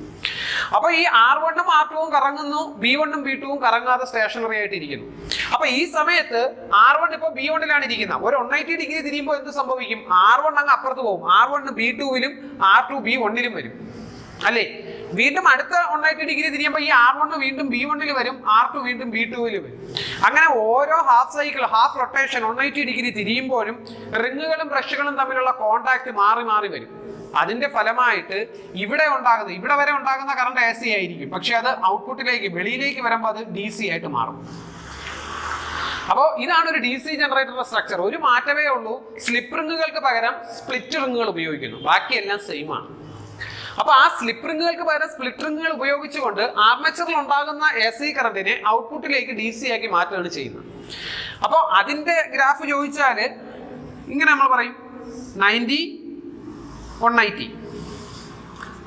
അപ്പൊ ഈ R1ഉം R2ഉം കറങ്ങുന്നു, B1ഉം B2ഉം കറങ്ങാതെ സ്റ്റേഷനറി ആയിട്ടിരിക്കുന്നു. അപ്പൊ ഈ സമയത്ത് R1 ഇപ്പൊ B1ലാണ് ഇരിക്കുന്നത്. ഒരു 180 ഡിഗ്രി തിരിയുമ്പോൾ എന്ത് സംഭവിക്കും? R1 അങ്ങ് അപ്പുറത്ത് പോകും. R1 B2ലും R2 B1ലും വരും, അല്ലേ? വീണ്ടും അടുത്ത 180 ഡിഗ്രി തിരിയുമ്പോൾ ഈ R1 വീണ്ടും B1ൽ വരും, R2 വീണ്ടും B2ൽ വരും. അങ്ങനെ ഓരോ half cycle, half rotation 180 degree തിരിയുമ്പോഴും റിങ്ങുകളും ബ്രഷുകളും തമ്മിലുള്ള കോണ്ടാക്ട് മാറി മാറി വരും. അതിന്റെ ഫലമായിട്ട് ഇവിടെ വരെ ഉണ്ടാകുന്ന കറണ്ട് AC ആയിരിക്കും. പക്ഷെ അത് ഔട്ട്പുട്ടിലേക്ക്, വെളിയിലേക്ക് വരുമ്പോൾ അത് DC ആയിട്ട് മാറും. അപ്പോൾ ഇതാണ് ഒരു DC ജനറേറ്ററിന്റെ സ്ട്രക്ചർ. ഒരു മാറ്റമേ ഉള്ളൂ, സ്ലിപ്പ് റിങ്ങുകൾക്ക് പകരം സ്പ്ലിറ്റ് റിങ്ങുകൾ ഉപയോഗിക്കുന്നു. ബാക്കിയെല്ലാം സെയിം ആണ്. അപ്പൊ ആ സ്ലിപ്പ് റിങ്ങുകൾക്ക് പകരം സ്പ്ലിറ്റ് റിങ്ങുകൾ ഉപയോഗിച്ചുകൊണ്ട് ആർമേച്ചറിൽ ഉണ്ടാകുന്ന AC കറണ്ടിനെ ഔട്ട്പുട്ടിലേക്ക് DC ആക്കി മാറ്റുകയാണ് ചെയ്യുന്നത്. അപ്പോൾ അതിന്റെ ഗ്രാഫ് ചോദിച്ചാൽ ഇങ്ങനെ നമ്മൾ പറയും: 90, 190,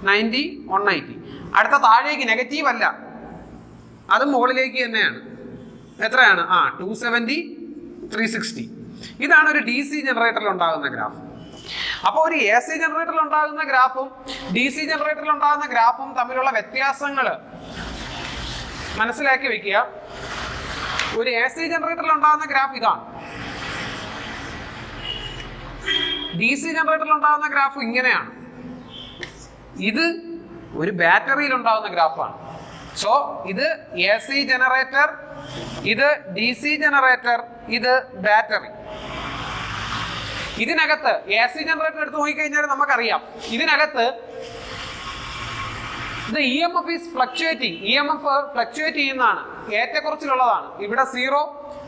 90, 190. അടുത്ത താഴേക്ക് നെഗറ്റീവ് അല്ല, അത് മുകളിലേക്ക് തന്നെയാണ്. എത്രയാണ്? 270, 360. ഇതാണ് ഒരു DC ജനറേറ്ററിൽ ഉണ്ടാകുന്ന ഗ്രാഫ്. അപ്പോൾ ഒരു AC ജനറേറ്ററിൽ ഉണ്ടാകുന്ന ഗ്രാഫും DC ജനറേറ്ററിൽ ഉണ്ടാകുന്ന ഗ്രാഫും തമ്മിലുള്ള വ്യത്യാസങ്ങൾ മനസ്സിലാക്കി വെക്കുക. ഒരു AC ജനറേറ്ററിൽ ഉണ്ടാകുന്ന ഗ്രാഫ് ഇതാണ്. DC ജനറേറ്ററിൽ ഉണ്ടാകുന്ന ഗ്രാഫ് ഇങ്ങനെയാണ്. ഇത് ഒരു ബാറ്ററിയിൽ ഉണ്ടാകുന്ന ഗ്രാഫാണ്. സോ ഇത് AC ജനറേറ്റർ, ഇത് DC ജനറേറ്റർ, ഇത് ബാറ്ററി. ഇതിനകത്ത് AC ജനറേറ്റർ എടുത്ത് നോക്കിക്കഴിഞ്ഞാൽ നമുക്കറിയാം, ഇതിനകത്ത് ഇത് EMF is fluctuating. EMF fluctuate ചെയ്യുന്നതാണ്, ഏറ്റക്കുറച്ചിലുള്ളതാണ്. ഇവിടെ 0,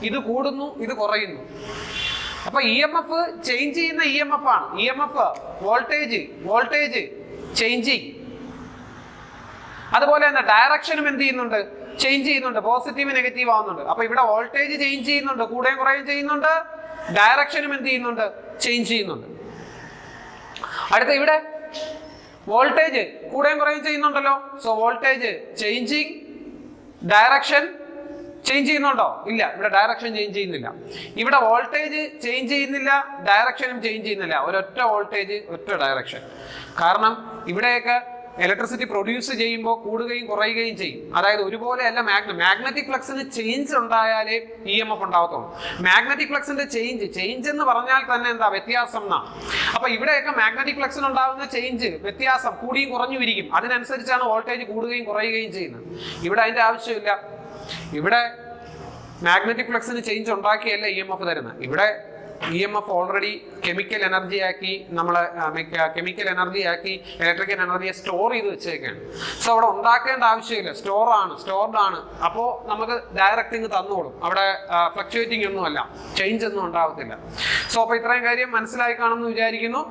ഇത് കൂടുന്നു, ഇത് കുറയുന്നു. അപ്പൊ EMF ചേഞ്ച് ചെയ്യുന്ന EMF ആണ്. EMF voltage changing. അതുപോലെ തന്നെ ഡയറക്ഷനും എന്ത് ചെയ്യുന്നുണ്ട്? ചേഞ്ച് ചെയ്യുന്നുണ്ട്. പോസിറ്റീവ് നെഗറ്റീവ് ആവുന്നുണ്ട്. അപ്പൊ ഇവിടെ വോൾട്ടേജ് ചേഞ്ച് ചെയ്യുന്നുണ്ട്, കൂടുകയും കുറയുകയും ചെയ്യുന്നുണ്ട്. ഡയറക്ഷനും എന്ത് ചെയ്യുന്നുണ്ട്? ചേഞ്ച് ചെയ്യുന്നുണ്ട്. അടുത്ത ഇവിടെ വോൾട്ടേജ് കൂടുകയും കുറയുകയും ചെയ്യുന്നുണ്ടല്ലോ. So voltage changing, direction change ചെയ്യുന്നുണ്ടോ? ഇല്ല, ഇവിടെ ഡയറക്ഷൻ ചേഞ്ച് ചെയ്യുന്നില്ല. ഇവിടെ വോൾട്ടേജ് ചേഞ്ച് ചെയ്യുന്നില്ല, ഡയറക്ഷനും ചേഞ്ച് ചെയ്യുന്നില്ല. ഒരൊറ്റ വോൾട്ടേജ്, ഒറ്റ ഡയറക്ഷൻ. കാരണം ഇവിടെയൊക്കെ ഇലക്ട്രിസിറ്റി പ്രൊഡ്യൂസ് ചെയ്യുമ്പോൾ കൂടുകയും കുറയുകയും ചെയ്യും. അതായത് ഒരുപോലെയല്ല മാഗ്നറ്റിക് ഫ്ലക്സിന് ചേഞ്ച് ഉണ്ടായാലേ EMF ഉണ്ടാവത്തുള്ളൂ. മാഗ്നറ്റിക് ഫ്ലക്സിന്റെ ചേഞ്ച് എന്ന് പറഞ്ഞാൽ തന്നെ എന്താ? വ്യത്യാസം എന്നാ. അപ്പൊ ഇവിടെയൊക്കെ മാഗ്നറ്റിക് ഫ്ലക്സിന് ഉണ്ടാകുന്ന ചേഞ്ച്, വ്യത്യാസം കൂടിയും കുറഞ്ഞു ഇരിക്കും. അതിനനുസരിച്ചാണ് വോൾട്ടേജ് കൂടുകയും കുറയുകയും ചെയ്യുന്നത്. ഇവിടെ അതിന്റെ ആവശ്യമില്ല. ഇവിടെ മാഗ്നറ്റിക് ഫ്ലക്സിന് ചേഞ്ച് ഉണ്ടാക്കിയല്ല EMF തരുന്നത്. ഇവിടെ EMF ഓൾറെഡി കെമിക്കൽ എനർജി ആക്കി, കെമിക്കൽ എനർജി ആക്കി ഇലക്ട്രിക്കൽ എനർജിയെ സ്റ്റോർ ചെയ്ത് വെച്ചേക്കാണ്. സോ അവിടെ ഉണ്ടാക്കേണ്ട ആവശ്യമില്ല, സ്റ്റോർഡ് ആണ്. അപ്പോൾ നമുക്ക് ഡയറക്റ്റിങ് തന്നോളും. അവിടെ ഫ്ലക്ച്വേറ്റിംഗ് ഒന്നുമല്ല, ചേഞ്ച് ഒന്നും ഉണ്ടാവത്തില്ല. സോ അപ്പൊ ഇത്രയും കാര്യം മനസ്സിലായി കാണുമെന്ന് വിചാരിക്കുന്നു.